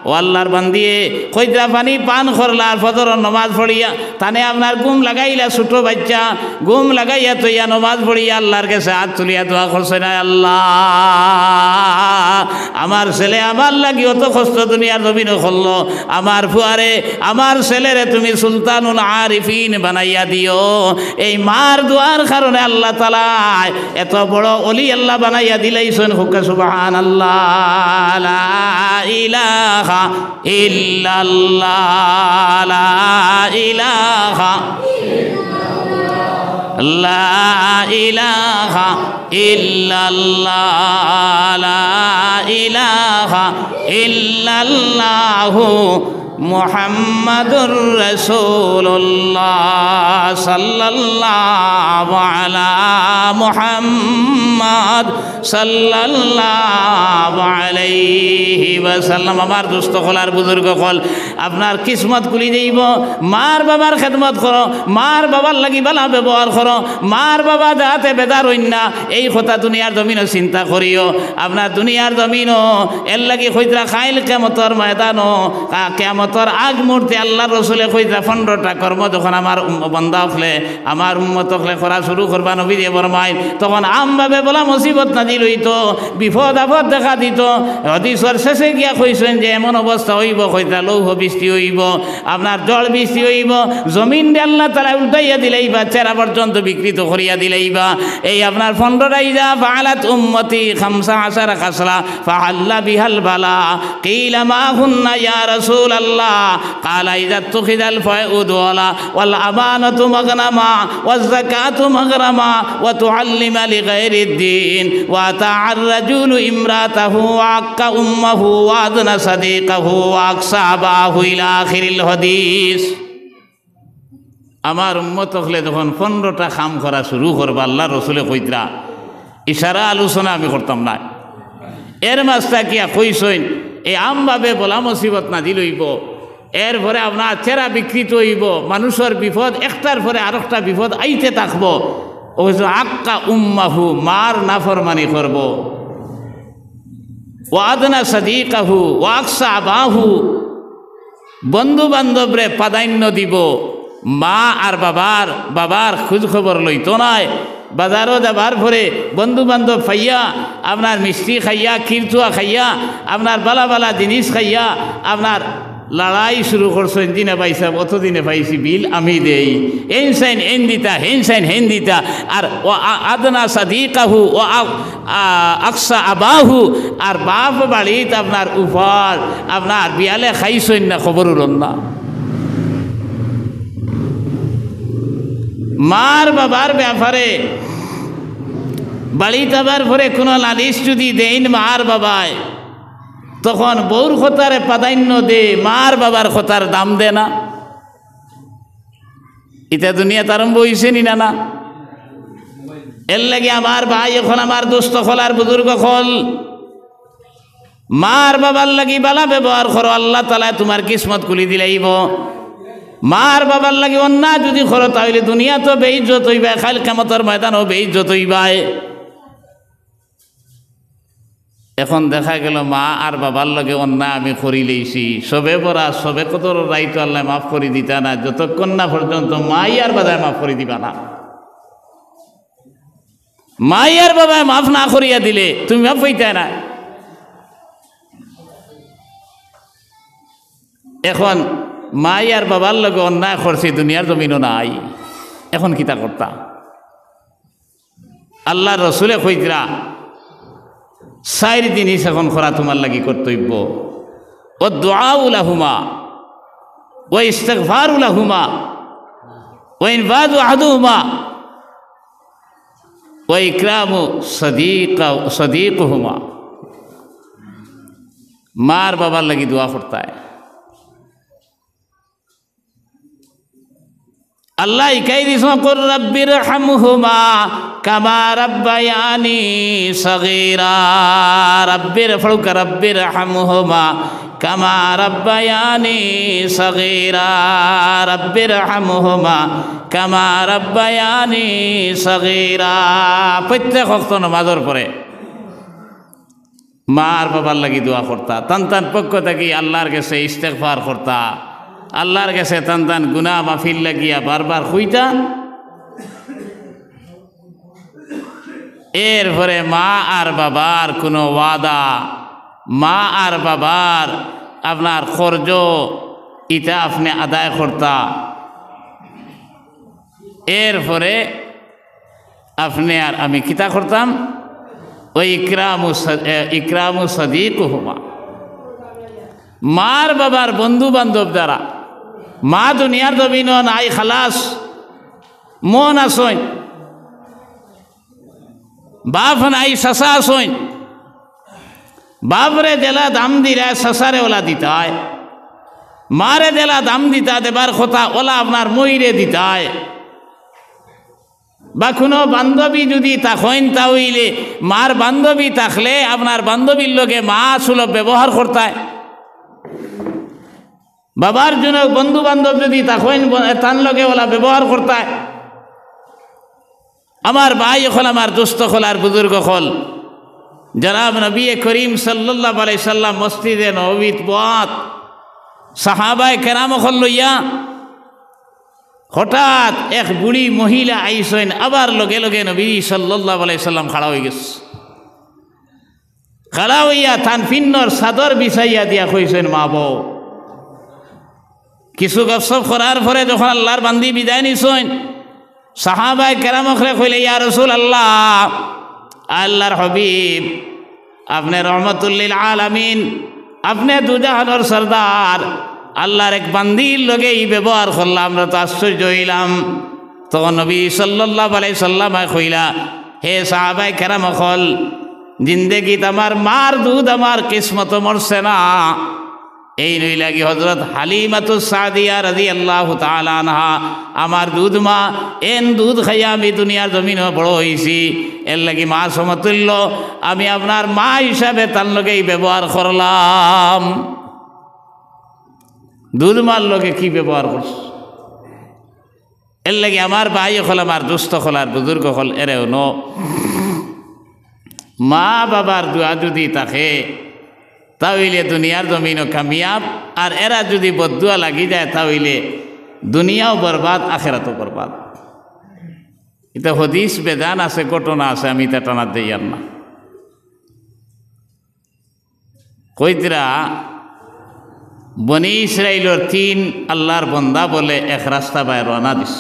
ও আল্লাহর বান্দিয়ে কইতরা পানি পান করলা, ফজর নমাজ পড়িয়া তানে আপনার ঘুম লাগাইলা, ছোটো বাচ্চা ঘুম লাগাইয়া তৈয়া নমাজ পড়িয়া আল্লাহর কাছে হাত তুলিয়া দোয়া করছে না, আল্লাহ আমার ছেলে আমার লাগি অত কষ্ট দুনিয়ার জমিন করলো, আমার ফুয়ারে আমার ছেলেরে তুমি সুলতানুল আরিফিন বানাইয়া দিও। এই মার দোয়ার কারণে আল্লাহ তাআলা এত বড় ওলি আল্লাহ বানাইয়া দিলাইছেন। হুক্কা সুবহানাল্লাহ, লা ইলাহা ইল্লাল্লাহ, লা ইলাহা লা ইলাহা ইল্লাল্লাহ, লা ইলাহা ইল্লাল্লাহু মুহাম্মাদুর রাসূলুল্লাহ সাল্লাল্লাহু আলা মুহাম্মদ সাল্লাল্লাহু আলাইহি ওয়াসাল্লাম। আমার দোস্ত হলার বুজুর্গ হল, আপনার কিসমত খুলি যাইব। মার বাবার খেদমত করো, মার বাবার লাগি ভালো ব্যবহার করো, মার বাবা যাতে বেদার হইন না, এই কথা দুনিয়ার জমিনও চিন্তা করিও। আপনার দুনিয়ার জমিনও এর লাগি কইতরা খাইল কিয়ামতের ময়দানও, কিয়ামতের আগ মুহূর্তে আল্লাহ রসুলে কইতরা 15টা কর্ম যখন আমার বান্দা হলে আমার উম্মত হলে করা শুরু করবা, নবী দিয়ে বরমাইন, তখন আমভাবে বলা মুসিবত নাজিল হইত, বিপদ আপদ দেখা দিত। হাদিসের শেষে গিয়া কইছেন যে এমন অবস্থা হইব, কইতরা লৌহ বৃষ্টি হইব, আপনার জল বৃষ্টি হইব, জমিন দিয়ে আল্লাহ তাআলা উল্টাইয়া দিলেইবা, চেরা পর্যন্ত বিকৃত করিয়া দিলেইবা। এই আপনার 15টা ইজা ফাআলাত উম্মতি 15 খাসলা ফাআল্লা বিহাল বালা কিলা মা হুন্না ইয়া রাসূলুল্লাহ قال إذا اتخذ الفيء ولا والأمانة مغنما والزكاة مغرما وتعلم لغير الدين وأطاع الرجل امرأته وعق أمه وأدنى صديقه وأقصى أباه إلى آخر الحديث। আমার উম্মত হলে যখন 15টা কাম করা শুরু করবা, আল্লাহ রসুলে কইতরা, ইশারা আলোচনা আমি করতাম না, এর মাঝটা কিয়া কইসইন এই আমভাবে বলা মুসিবত নাজিল হইব, এরপরে আপনার চেরা বিকৃত হইব, মানুষের বিপদ একটার পরে আরেকটা বিপদ আইতে থাকব। ও আক্কা উম্মাহু মার নাফরমানি করব, ওয়াদনা সাদিকাহু ওয়াকসা আবাহু বন্ধু বান্ধবরে প্রাধান্য দিব, মা আর বাবার খোঁজ খবর লইতো নাই। বাজারও যাবার পরে বন্ধু বান্ধব খাইয়া, আপনার মিষ্টি খাইয়া, খিরচুয়া খাইয়া, আপনার বালা বালা জিনিস খাইয়া আপনার লড়াই শুরু করছেন, দিনে পাইছা অত দিনে পাইছি বিল আমি দেই, এন সাইন এন দিতা, হেন সাইন হেন দিতা। আর ও আদনা সাদিকাহু ও আকসা আবাহু, আর বাপ বাড়িত আপনার উপর আপনার বিয়ালে খাইছেন না খবর উলন না। মার বাবার ব্যাপারে বাড়ি যাবার পরে কোনো নালিশ যদি দেন মার বাবায়, তখন বউর খতারে প্রাধান্য দে, মার বাবার খতার দাম দে না। এটা দুনিয়াতে আরম্ভ হয়েছে নি না? এর লাগে আমার ভাই এখন আমার দোস্ত খোলার বুজুর্গ খোল, মার বাবার লাগি বালা ব্যবহার করো, আল্লাহ তাআলা তোমার কিসমত খুলি দিলাইব। মা আর বাবার লাগে অন্যায় যদি করো তাহলে দুনিয়া তো বেইজ্জত হইবা, কাল কিয়ামতের ময়দানও বেইজ্জত হইবাই। এখন দেখা গেল মা আর বাবার লগে অন্যায় আমি করি লইছি, সবে পড়া সবে কত রাইতো আল্লাহ মাফ করে দিতা না, যতক্ষণ না পর্যন্ত মাই আর বাবায় মাফ করে দিবা না। মাই আর বাবায় মাফ না করিয়া দিলে তুমি মাফ হইতে না। এখন মাই আর বাবার লগে অন্যায় করছি, দুনিয়ার জমিনও নাই, এখন কিতা করতা? আল্লাহ রসুলে কইতরা 4 জিনিস এখন করা তোমার লাগি কর্তব্য। ও দুআউ লাহুমা ও ইস্তিগফারু লাহুমা ও ইনফাযু আহাদুহুমা ও ইকরামু সদীকুহুমা। মার বাবার লাগি দোয়া করতে হয়। আল্লাহ ইকাই দিস কর রব্বির হামহুমা কামা রব্বায়ানি সগীরা। রব্বির ফড়ুক রব্বির হামহুমা কামা রব্বায়ানি সগীরা। রব্বির হামহুমা কামা রব্বায়ানি সগীরা। প্রত্যেক ওয়াক্ত নামাজের পরে মা আর বাবার লাগি দোয়া করতা, তান পক্ষ থেকে আল্লাহর কাছে ইস্তেগফার করতা, আল্লাহর কাছে তান গুনাহ মাফির লাগিয়া বারবার খুইতা। এরপরে মা আর বাবার কোনো ওয়াদা, মা আর বাবার আপনার খরচ ইটা আপনি আদায় করতা। এরপরে আপনি আর আমি কিতা করতাম, ওই ইকরামু সদীকুহুমা। মার বাবার বন্ধু বান্ধব দ্বারা, মা দুনিয়ার জমিন নাই খালাস মন আসইন, বাপ নাই শশা আসইন, বাপরে জেলা দাম দিলে শশারে ওলা দিতে হয়, মারে জেলা দাম দিতা দেবার কথা ওলা আপনার ময়ূরে দিতে হয়। বা কোনো বান্ধবী যদি তাকইন তাহলে মার বান্ধবী থাকলে আপনার বান্ধবীর লোকে মা সুলভ ব্যবহার করতে। বাবার জন্য বন্ধু বান্ধব যদি তাকইন তার লোকে ওলা ব্যবহার করতে। আমার ভাই হল, আমার দোস্ত হল, আর বুজুর্গ হল, জনাব নবী করিম সাল্লাল্লাহু আলাইহি সাল্লাম মসজিদে নববীত বাত সাহাবায়ে কেরাম হল লইয়া হঠাৎ এক বুড়ি মহিলা আইসেন, আবার লগে লগে নবী সাল্লাল্লাহু আলাইহি সাল্লাম খাড়া হয়ে গেছে। খাড়া হইয়া থান ফিন্নর চাদর বিছাইয়া দিয়া কইছেন, মা বউ কিছু গপসপ করার পরে যখন আল্লাহর বান্দি বিদায় নিছেন, সাহাবায়ে কেরামকে কইলে, ইয়া রাসূলুল্লাহ, আল্লাহর হাবিব, আপনি রহমাতুল লিল আলামিন, আপনি দুজাহানের সরদার, আল্লাহর এক বান্দির লগে এই ব্যবহার করলাম, আমরা তো আশ্চর্য হইলাম। তখন নবী সাল্লাল্লাহু আলাইহি সাল্লাম কইলা, হে সাহাবায়ে কেরাম হল, জিন্দেগিত আমার মার দুধ আমার কিসমত মরছে না। এই নই লাগি হযরত হালিমাতুস সাদিয়া রাদিয়াল্লাহু তাআলা আনহা, আমার দুধ মা, এন দুধ খাইয়া আমি দুনিয়ার জমিনে বড় হইছি, এর লাগি মা সমতুল্য, আমি আপনার মা হিসাবে তার লগেই ব্যবহার করলাম। দুধ মার লোকে কি ব্যবহার করছ? এর লাগে আমার ভাই হল, আমার দুস্থ হল, আর বুজুর্গ হল, এরেও ন মা বাবার দোয়া যদি থাকে তাহলে দুনিয়ার জমিনও কামিয়াব, আর এরা যদি বদুয়া লাগি যায় তাহলে দুনিয়াও বরবাদ, আখেরাতও বরবাদ। এটা হদিস বেদান আছে, ঘটনা আছে, আমি এটা টানা দেই আর না। কইতরা বনি ইসরাইলের 3 আল্লাহর বন্দা বলে এক রাস্তা বাই রওনা দিস।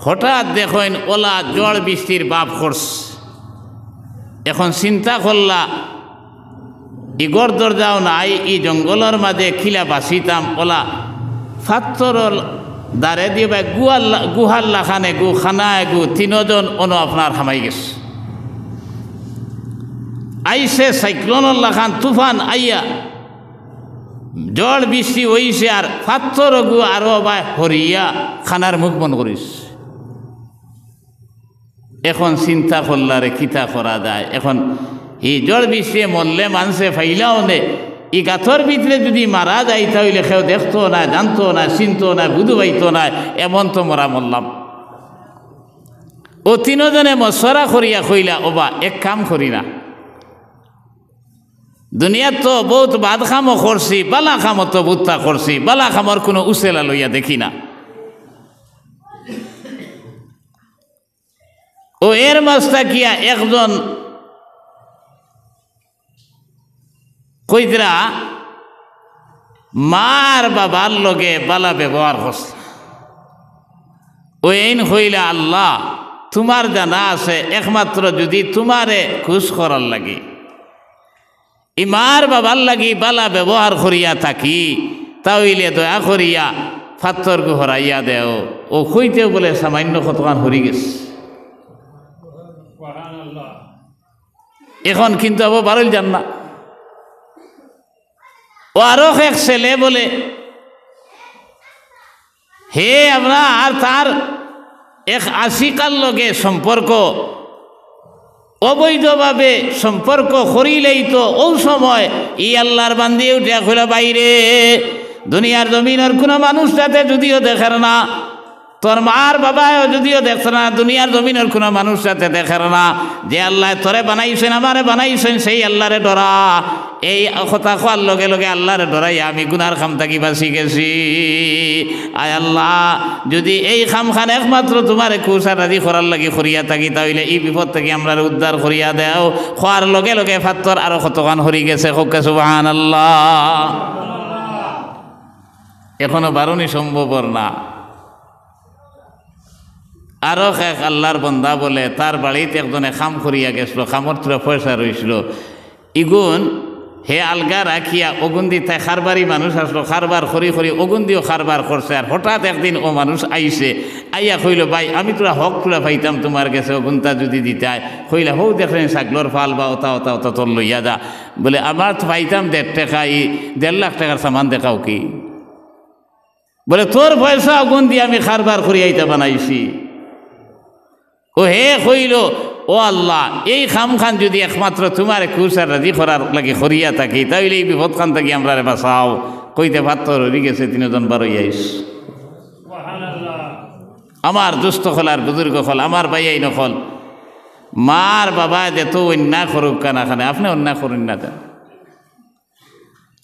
হঠাৎ দেখেন ওলা জল বৃষ্টির বাপ করস। এখন চিন্তা করলা, ইগর দরজাও নাই, ই জঙ্গলের মাঝে খিলা বাঁচিতাম, ওলা ফাত্তর দাঁড়ে দিয়ে ভাই গুহার লাখানে গু খানায় গু 3 জন অনো আপনার হামাই গেছে। আইসে সাইক্লোনের লাখান তুফান আইয়া জল বৃষ্টি হইছে, আর ফাত্তর গু আরো বা হরিয়া খানার মুখ বন্ধ করিস। এখন চিন্তা করলারে কিতা করা যায়। এখন এই জল বৃষ্টি মরলে মানুষে ফাইলাও নে, ই গাথর ভিতরে যদি মারা যাই তাহলে কেউ দেখতো না, জানতো না, চিনতো না, বুধু পাইতো না, এমন তো মরা মরলাম। ও তিনজনে মশরা করিয়া কইলা, ওবা এক কাম করি না, দুনিয়াত তো বহুত বাদ কামও করছি, বালা কামও তো বুত্তা করছি, বালা কামর কোনো উচেলা লইয়া দেখি না। ও এর মাস্তা কিয়া একজন কইতরা মার বাবার লগে বালা ব্যবহার করছে। ও এইন হইলা, আল্লাহ তোমার জানা আছে একমাত্র যদি তোমারে খুশ করার লাগি ইমার বাবার লাগি বালা ব্যবহার করিয়া থাকি, তাহলে দয়া করিয়া ফাত্তরকে হরাইয়া দেও। ও কইতেও বলে সামান্য কতক্ষণ হরি গেছে। এখন কিন্তু আবার বারোই যান না। ও আরো এক ছেলে বলে, হে আমরা আর তার এক আশিকার লগে সম্পর্ক অবৈধভাবে সম্পর্ক করিলেই তো ও সময় ই আল্লাহর বান্দি উঠে খোলা বাইরে দুনিয়ার জমিনের কোনো মানুষ যাতে যদিও দেখের না, তোর মার বাবাও যদিও দেখছে না, দুনিয়ার জমিনের কোনো মানুষ যাতে দেখের না, যে আল্লাহ তোরে বানাইছেন আমারে বানাইছেন সেই আল্লাহরে ডরা। এই কথা কোয়ার লগে লগে আল্লাহরে ডরাই আমি গুনার খাম থাকি বাঁচি গেছি। আয় আল্লাহ, যদি এই খামখান একমাত্র তোমারে কুসারাদি করার লাগি করিয়া থাকি, তাহলে এই বিপদ থেকে আমরা উদ্ধার করিয়া দেও। খোয়ার লগে লগে ফাত্তর আরো কতক্ষণ হরি গেছে। হোক সুবহানাল্লাহ। এখনো বারণই সম্ভব না। আরো এক আল্লাহর বন্দা বলে, তার বাড়িতে একজনে খাম করিয়া গেছিল, খামর তুলে পয়সা রয়েছিল, ইগুন হে আলগা রাখিয়া অগুন্দি তাই খারবারি মানুষ আসলো, খারবার করি করি অগুন্দিও খারবার করছে। আর হঠাৎ একদিন ও মানুষ আইছে, আইয়া কইল, ভাই আমি তোরা হক তুলা পাইতাম তোমার গেছে, অগুনটা যদি দিতাই। কইলা, হৌ দেখলেন ছাগলর ফাল বা ওতা ওতা ওতা তোর লইয়া যা। বলে আমার তো পাইতাম 1.5 টাকা, 1.5 লাখ টাকার সামান দেখাও কি? বলে তোর পয়সা অগুন দিয়ে আমি খারবার করিয়াইতে বানাইছি। ও হে কইল, ও আল্লাহ, এই খামখান যদি একমাত্র তোমার কুসার রাজি করার লাগে করিয়া থাকি, তাহলে এই বিপদ খান থাকি আমরা বাঁচাও। কইতে ভাত্তর হরি গেছে, 3জন বারোই আইস। আমার দুস্থ হল আর বুজুর্গ হল, আমার ভাইয়াই নকল, মার বাবা যেত অন্যায় করুক কানা খানে, আপনি অন্যায় করুন না।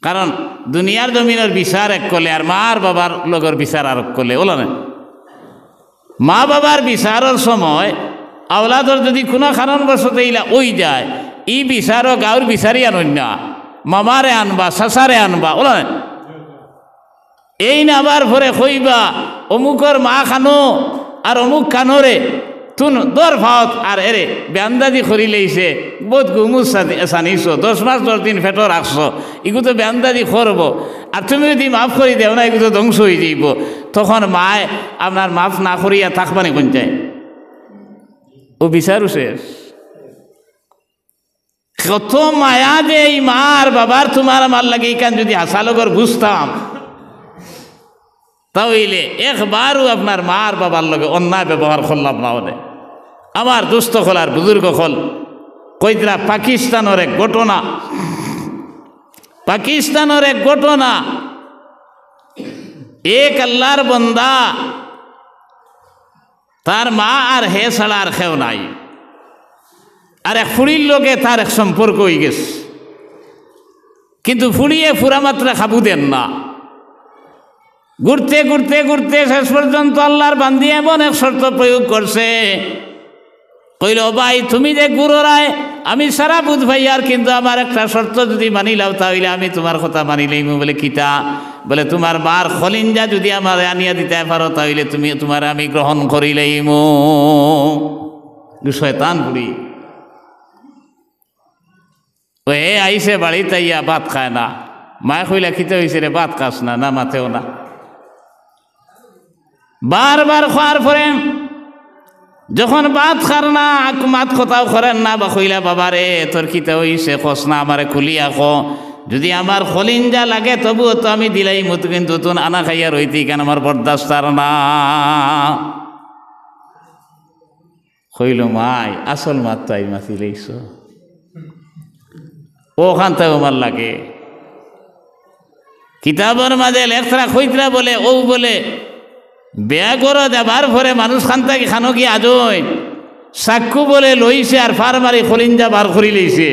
কারণ দুনিয়ার জমিনের বিচার এক কলে আর মার বাবার লগর বিচার আর কলে ওলা না। মা বাবার বিচারের সময় আওলাদর যদি কোনো কারণবশত ইলা ওই যায়, ই বিচারও গাঁর বিচারি আনন না, মামারে আনবা, শাসারে আনবা, ওলা না। এই নাবার ভরে কইবা অমুকর মা খানো আর অমুক কানোরে তুন দর ভাত আর এরে বেন্দাদি করি লইছে, বোধ গুমুজ সানিছ, 10 মাস 10 দিন ফেটো রাখছো, এগুলো তো বেন্দাদি করবো। আর তুমি যদি মাফ করি দেও না, এগুলো ধ্বংস হয়ে যাইব। তখন মায় আপনার মাফ না করিয়া থাকবানি কোন চাই, ও বিচারু শেষ। কত মায়া যে এই মার বাবার তোমার আমার লাগে, এইখান যদি আশালগর বুঝতাম, তাহলে একবারও আপনার মার বাবার লগে অন্যায় ব্যবহার করলাম না। ওদের আমার দুস্থ হল আর বুজুর্গ হল কইতরা পাকিস্তানের এক ঘটনা, পাকিস্তানের এক ঘটনা। এক আল্লাহর বন্দা, তার মা আর হে ছাড়া আর কেউ নাই, আর এক ফুড়ির লোকে তার এক সম্পর্ক হয়ে গেছে, কিন্তু ফুড়িয়ে ফুরা মাত্রা খাবু দেন না। ঘুরতে ঘুরতে ঘুরতে শেষ পর্যন্ত আল্লাহর বান্দি এমন এক শর্ত প্রয়োগ করছে, কইল, ভাই তুমি যে গুরুরায় আমি সারা বুধ ভাই, আর কিন্তু আমার একটা শর্ত যদি মানিলাও, তাহলে আমি তোমার কথা মানিলেই। বলে কিতা? বলে তোমার মার খলিঞ্জা যদি আমার আনিয়া দিতে পারো, তাহলে তুমি তোমার আমি গ্রহণ করিলেই। শয়তান বুড়ি ও এ আইসে বাড়িতে ইয়া ভাত খায় না। মায় কইলা, খিতে হয়েছে রে, ভাত খাস না? না, মাথেও না। বারবার খাওয়ার পরে যখন ভাত খার না, মাত কথাও করেন না, বা কইলা, বাবা রে তোর খিতে হইছে, খস না, আমারে খুলিয়া খো, যদি আমার খলিঞ্জা লাগে তবুও তো আমি দিলাই মতো, কিন্তু তুন আনা খাইয়া রইতি কেন, আমার বরদাস্ত আর না। কইল, মাই আসল মাত তো আই মাতি লইছ, ওখান থেকে আমার লাগে। কিতাবর মাঝে লেখরা খৈতরা বলে ও বলে বেয়া করো যাবার পরে মানুষ খান থাকি খানো কি আজই সাক্ষু বলে লইছে আর ফার মারি খলিঞ্জা বার করি লইছে।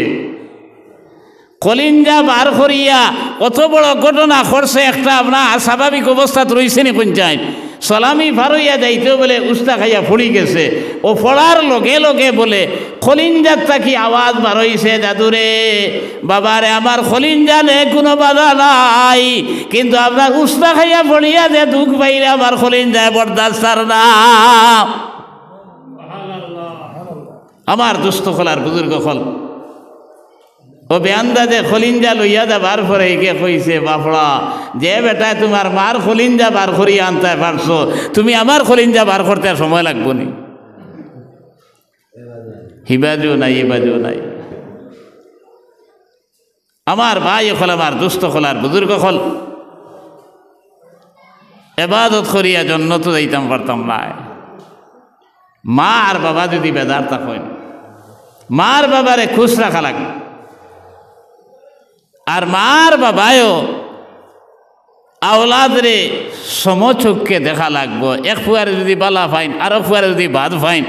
কলিঞ্জা বার করিয়া কত বড় ঘটনা করছে একটা আপনার স্বাভাবিক অবস্থাত রয়েছে নি পঞ্চায়েত সলামি ফারইয়া যাইতেও বলে উস্তা খাইয়া ফুড়ি গেছে ও ফড়ার লগে লগে বলে খলিঞ্জার থাকি আওয়াজ বার হইছে দাদুরে বাবারে আমার খলিঞ্জা নে কোনো বাধা নাই কিন্তু আপনার উস্তা খাইয়া ফড়িয়া যে দুঃখ পাইলে আমার খলিঞ্জায় বরদাস্ত না। আমার দুস্থ খোলার বুজুর্গ খল ও বেআন্দাজে খলিঞ্জা লইয়া যাবার পরে একে কইছে বাপড়া যে বেটায় তোমার মার খলিঞ্জা বার করিয়া আনতে পারছো তুমি আমার খলিঞ্জা বার করতে সময় লাগবো নি। হিবাজও নাই এবাজও নাই। আমার ভাই খল আমার দুস্থ খোলার বুজুর্গ খল এবাদত করিয়া জন্য তো যাইতাম পারতাম না। মা আর বাবা যদি বেদার থাকেন মার বাবারে খুশ রাখা লাগে আর মার বাবায়ও আওলাদরে সমচক্ষে দেখা লাগবো। এক ফুয়ারে যদি বালা ফাইন আরো ফুয়ারে যদি বাদ ফাইন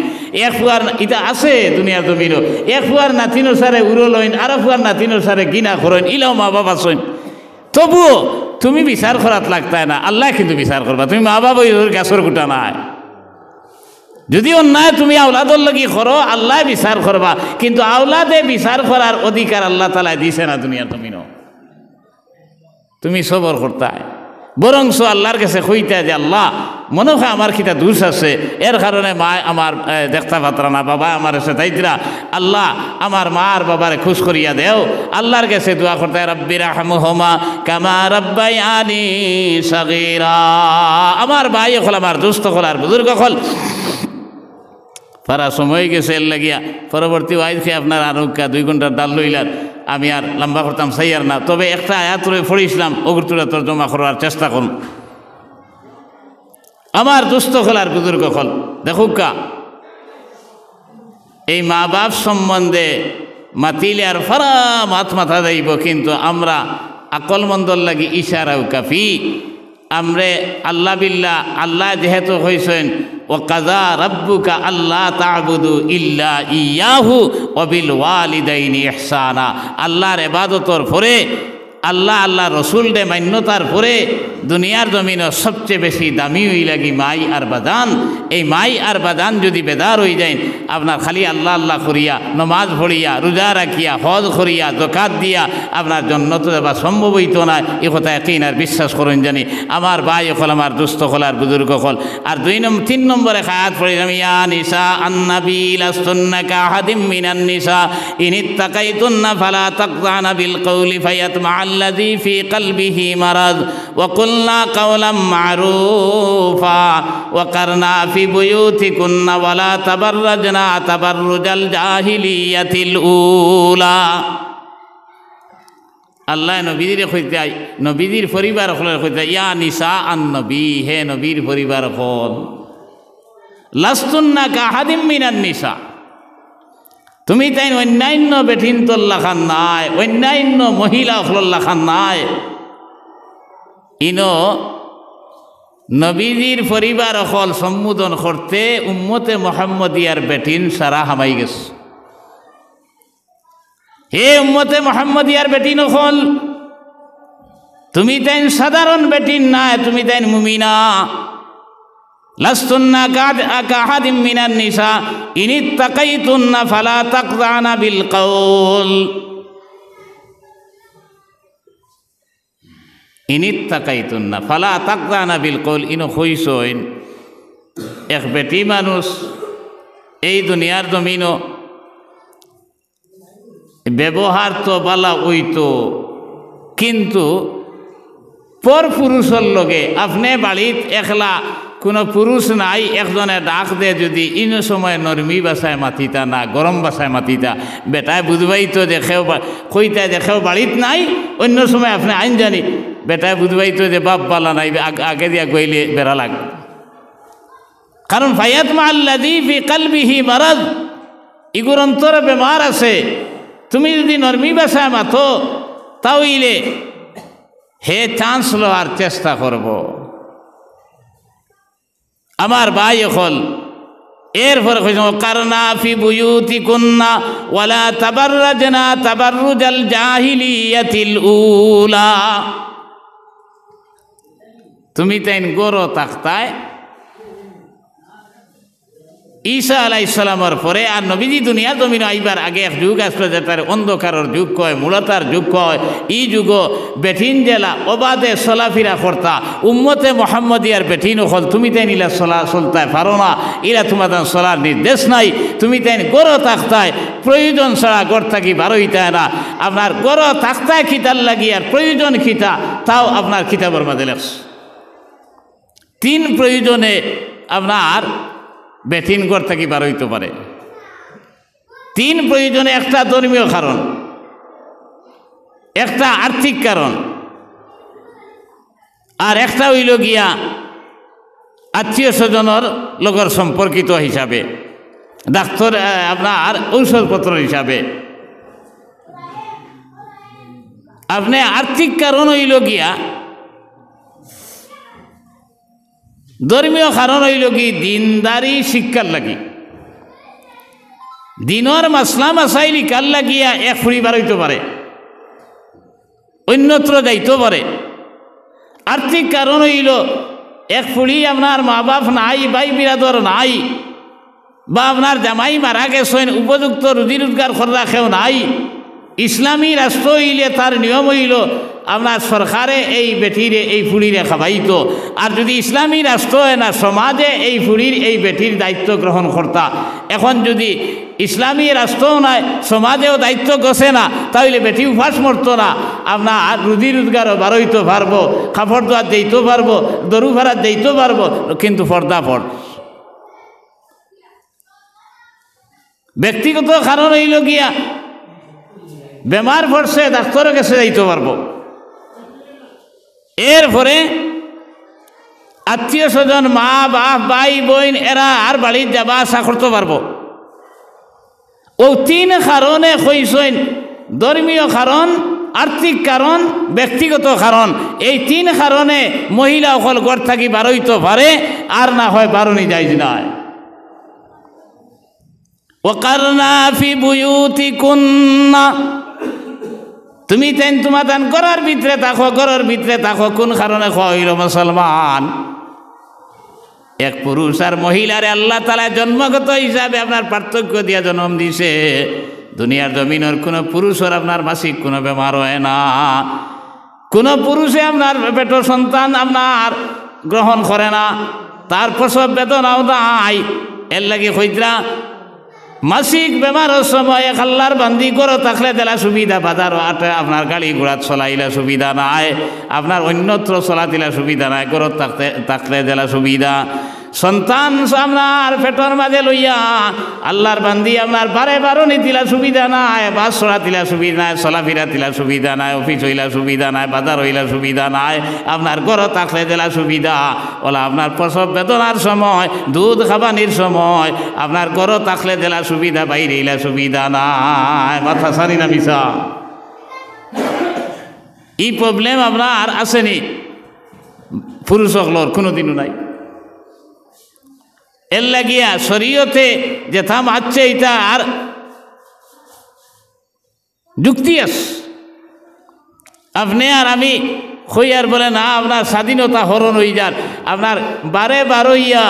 এক ফুয়ার এটা আছে দুনিয়ার জমিরও এক ফুয়ার নাতিনো সারে উড়ো লইন আরো ফুয়ার নাতিনো সারে গিনা করেন ইলাও মা বাবা সইন তবুও তুমি বিচার করাত লাগতায় না আল্লাহ কিন্তু বিচার করবা। তুমি মা বাবা গাছর গুটা নাই যদি অন্যায় তুমি আওলাদর লাগি করো আল্লাহ বিচার করবা কিন্তু আওলাদে বিচার করার অধিকার আল্লাহ তাআলা দিছে না দুনিয়ার জমিনও। তুমি সবর করতায় বরংস আল্লাহর কাছে কইতা যে আল্লাহ মনে হয় আমার কিটা দোষ আছে এর কারণে মা আমার দেখতা পাত্রা না বাবা আমার এসে তাইতরা আল্লাহ আমার মা আর বাবারে খুশ করিয়া দেও। আল্লাহর কাছে দোয়া করতে রব্বির রাহমুহুমা কামা রাব্বায়ানি সাগীরা। আমার ভাই হল আমার দুস্থ হল আর বুজুর্গ হল পারা সময় গেছে এর লাগিয়া পরবর্তী ওয়াইজ খেয়ে আপনার আর 2 ঘন্টার ডাল লইলার আমি আর লম্বা করতাম সাইয়ার না। তবে একটা আয়াত পড়েছিলাম ওগুরতুরা তর্জমা করার চেষ্টা করুন। আমার দুস্থ হল আর বুজুর্গ হল দেখুকা এই মা বাপ সম্বন্ধে মাতিলে আর ফারা মাথা যাইব কিন্তু আমরা আকলমন্দর লাগি ইশারাও কাফি আমরে আল্লাহ বিল্লাহ আল্লাহ যেহেতু হয়েছেন ও কাজা রব্বুকা আল্লাহ তা'বুদু ইল্লা ইয়াহু ওয়া বিল ওয়ালিদাইনি ইহসানা। আল্লাহর ইবাদতর পরে আল্লাহ রসুলরে মান্যতার পরে দুনিয়ার জমিনে সবচেয়ে বেশি দামি হই লাগি মাই আর বাদান। এই মাই আর বাদান যদি বেদার হয়ে যায় আপনার খালি আল্লাহ করিয়া নমাজ পড়িয়া রোজা রাখিয়া হজ করিয়া যাকাত দিয়া আপনার জন্নত দেওয়া সম্ভব হইতো না। এ কথা একই আর বিশ্বাস করেন জানি আমার ভাই হল আমার দুস্থ হল আর বুজুর্গ হল। আর 3 নম্বরে আয়াত পড়িলাম ইয়া নিসা আন-নবী লাস্তুন্না কাহাদিম মিনান নিসা ইন ইত্তাকাইতুন্না ফালা তাকযানা বিল কওলি ফায়াতমা الذي في قلبه مرض وقلنا قولا معروفا وقرنا في بيوتكن ولا تبرجنا تبرج الجاهلية الأولى। আল্লাহ নবীর কইতে নবীর পরিবার হলের কইতে ইয়া নিসা আন নবী হে নবীর পরিবার হল লাস্তুন্না কাহাদিম মিনান নিসা তুমি তাই অন্যান্য বেঠিন তোল্লা খান নাই অন্যান্য মহিলা হল্লা খান নাই ইনো নবীজির পরিবার হল সম্বোধন করতে উম্মতে মুহাম্মদিয়ার বেটিন সারা হামাই গেছে। হে উম্মতে মুহাম্মদিয়ার বেটিন হল তুমি তাই সাধারণ বেটিন নাই তুমি তাই মুমিনা। লাস্তুন্না কাহাদিম মিনান নিসা ইন ইত্তাকাইতুন্না ফালা তাকযানা বিল কওল ইন ইত্তাকাইতুন্না ফালা তাকযানা বিল কওল। ইনো হইছইন এক বেটি মানুষ এই দুনিয়ার জমিনও ব্যবহার তো বালা হইতো কিন্তু পর পুরুষের লগে আপনি বাড়িত একলা কোনো পুরুষ নাই একজনে ডাক দে যদি ইনো সময় নরমি বাসায় মাতিতা না গরম বাসায় মাতিতা বেটায় বুঝবাই তো দেখেও কইতা দেখেও বাড়িত নাই অন্য সময় আপনি আইন জানি বেটায় বুঝবাই তো যে বাপ বালা নাই আগে দিয়া গইলে বেড়া লাগ। কারণ ফায়াতমা আল্লাযী ফি কলবিহি মারাদ ইগুর অন্তরে বেমার আছে। তুমি যদি নরমি বাসায় মাতো তাইলে হে চান্স লওয়ার চেষ্টা করব। আমার ভাই হল এরপরে কারনা ফি বুয়ুতিকুন্না ওয়ালা তাবাররাজনা তাবাররুজাল জাহিলিয়াতিল উলা। তুমি তাইন গরো তাক্তায় ঈসা আলাইহিস সালামের পরে আর নবীজি দুনিয়া জমিন আইবার আগে এক যুগ আসলো যেটার অন্ধকারের যুগ কয়, মূলতার যুগ কয়। ই যুগ বেঠিন জেলা অবাধে চলাফেরা কর্তা উম্মতে মোহাম্মদিয়ার বেঠিন হল তুমি তাই নিলা চলা চলতায় পারো না, এরা তোমার চলার নির্দেশ নাই। তুমি তাই গরো তাক্তায় প্রয়োজন ছাড়া গড় থাকি বারোইতায় না। আপনার গরো তাক্তায় খিতার লাগি আর প্রয়োজন খিতা তাও আপনার খিতাবের মাঝে লেখস। তিন প্রয়োজনে আপনার বেঠিন গড় থাকি বার হইতে পারে। তিন প্রয়োজনে, একটা ধর্মীয় কারণ, একটা আর্থিক কারণ, আর একটা হইল গিয়া আত্মীয় স্বজনের লগর সম্পর্কিত হিসাবে, ডাক্তার আপনার ঔষধপত্র হিসাবে। আপনি আর্থিক কারণ হইল গিয়া, ধর্মীয় কারণ হইল কি দিনদারি শিক্ষার লাগি, দিনের মাসলা মাসাইলি কার লাগিয়া এক পরিবার হইতে পারে, অন্যত্র যাইতে পারে। আর্থিক কারণ হইল এক ফুড়ি আপনার মা বাপ নাই, ভাই বিরাদর নাই, বা আপনার জামাই মারা গেছেন, উপযুক্ত রুজি রোজগার করা কেউ নাই। ইসলামী রাষ্ট্র হইলে তার নিয়ম হইল আপনার সরকারে এই বেটিরে এই ফুড়িরে খাবাইতো। আর যদি ইসলামী রাষ্ট্র হয় না, সমাজে এই ফুড়ির এই বেটির দায়িত্ব গ্রহণ করতা। এখন যদি ইসলামী রাষ্ট্রও নাই, সমাজেও দায়িত্ব গছে না, তাহলে বেটি উপাস মরতো না। আপনার রুজি রোজগারও বারোইতে পারবো, কাপড় দোয়ার দিতে পারবো, দরু ভাড়া দিতে পারবো, কিন্তু পর্দা পড়। ব্যক্তিগত কারণ হইল গিয়া বেমার পড়ছে, ডাক্তারের কাছে যাইতে পারবো। এরপরে আত্মীয় স্বজন মা বাপ ভাই বোন এরা আর বাড়ির যাবা আসা করতে পারবো। ও তিন কারণে কইছেন, ধর্মীয় কারণ, আর্থিক কারণ, ব্যক্তিগত কারণ। এই তিন কারণে মহিলা অকল ঘর থাকি বারোইতে পারে, আর না হয় বারোনি যাইজ নয়। ওয়াকারনা ফি বুয়ুতিকুন্না, তুমি তেন তোমার তেন ঘরের ভিতরে থাকো, ঘরের ভিতরে থাকো। কোন কারণে হইল মুসলমান? এক পুরুষ আর মহিলারে আল্লাহ তাআলা জন্মগত হিসাবে আপনার পার্থক্য দিয়া জন্ম দিছে। দুনিয়ার জমিনের কোনো পুরুষের আপনার মাসিক কোনো বেমার হয় না, কোনো পুরুষে আপনার পেটের সন্তান আপনার গ্রহণ করে না, তার প্রসব বেদনাও নাই। এর লাগে কইতরা মাসিক বেমারের সময় এক আল্লাহর বান্দি করে থাকলে দেলা সুবিধা, বাজার আটে আপনার গাড়ি ঘোড়া চলাইলে সুবিধা নাই, আপনার অন্যত্র চলাতিলা সুবিধা নাই, ঘরত থাকলে দেলা সুবিধা। সন্তান আপনার পেটর মাঝে লইয়া আল্লাহর বান্দি আপনার বারে বারো নিতিলা সুবিধা নাই, বাস চড়া তিলা সুবিধা নাই, চলাফিরা তিলা সুবিধা নাই, অফিস হইলা সুবিধা নাই, বাজার হইলা সুবিধা নাই, আপনার ঘরত থাকলে দেলা সুবিধা। ওলা আপনার প্রসব বেদনার সময়, দুধ খাবানির সময় আপনার ঘরত থাকলে দেলা সুবিধা, বাইরে হইলা সুবিধা নাই। মাথা সারি না মিশা? এই প্রবলেম আপনার আসেনি পুরুষ সকলের কোনোদিনও নাই। এর লাগিয়া শরীয়তে যেথা মাচ্ছে এটা আর যুক্তি আছে। আপনি আর আমি কই আর বলে না আপনার স্বাধীনতা হরণ হয়ে যান, আপনার বারে বারোইয়া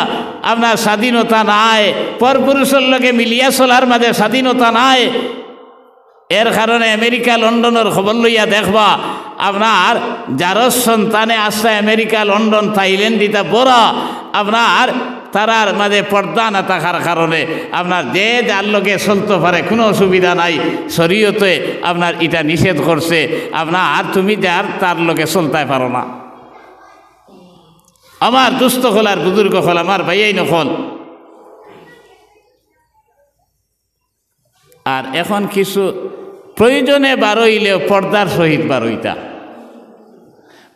আপনার স্বাধীনতা নাই, পরপুরুষের লগে মিলিয়া চলার মাঝে স্বাধীনতা নাই। এর কারণে আমেরিকা লন্ডনের খবর লইয়া দেখবা আপনার যার সন্তানে আসছে আমেরিকা লন্ডন থাইল্যান্ড দিতা বড় আপনার তারার মাঝে পর্দা না থাকার কারণে আপনার যে যার লগে চলতে পারে কোনো অসুবিধা নাই। শরীয়তে আপনার এটা নিষেধ করছে, আপনার আর তুমি যার তার লগে চলতে পারো না। আমার দুস্থ হল আর বুজুর্গ হল, আমার ভাইয়াই নকল। আর এখন কিছু প্রয়োজনে বারোইলেও পর্দার সহিত বারোইতা,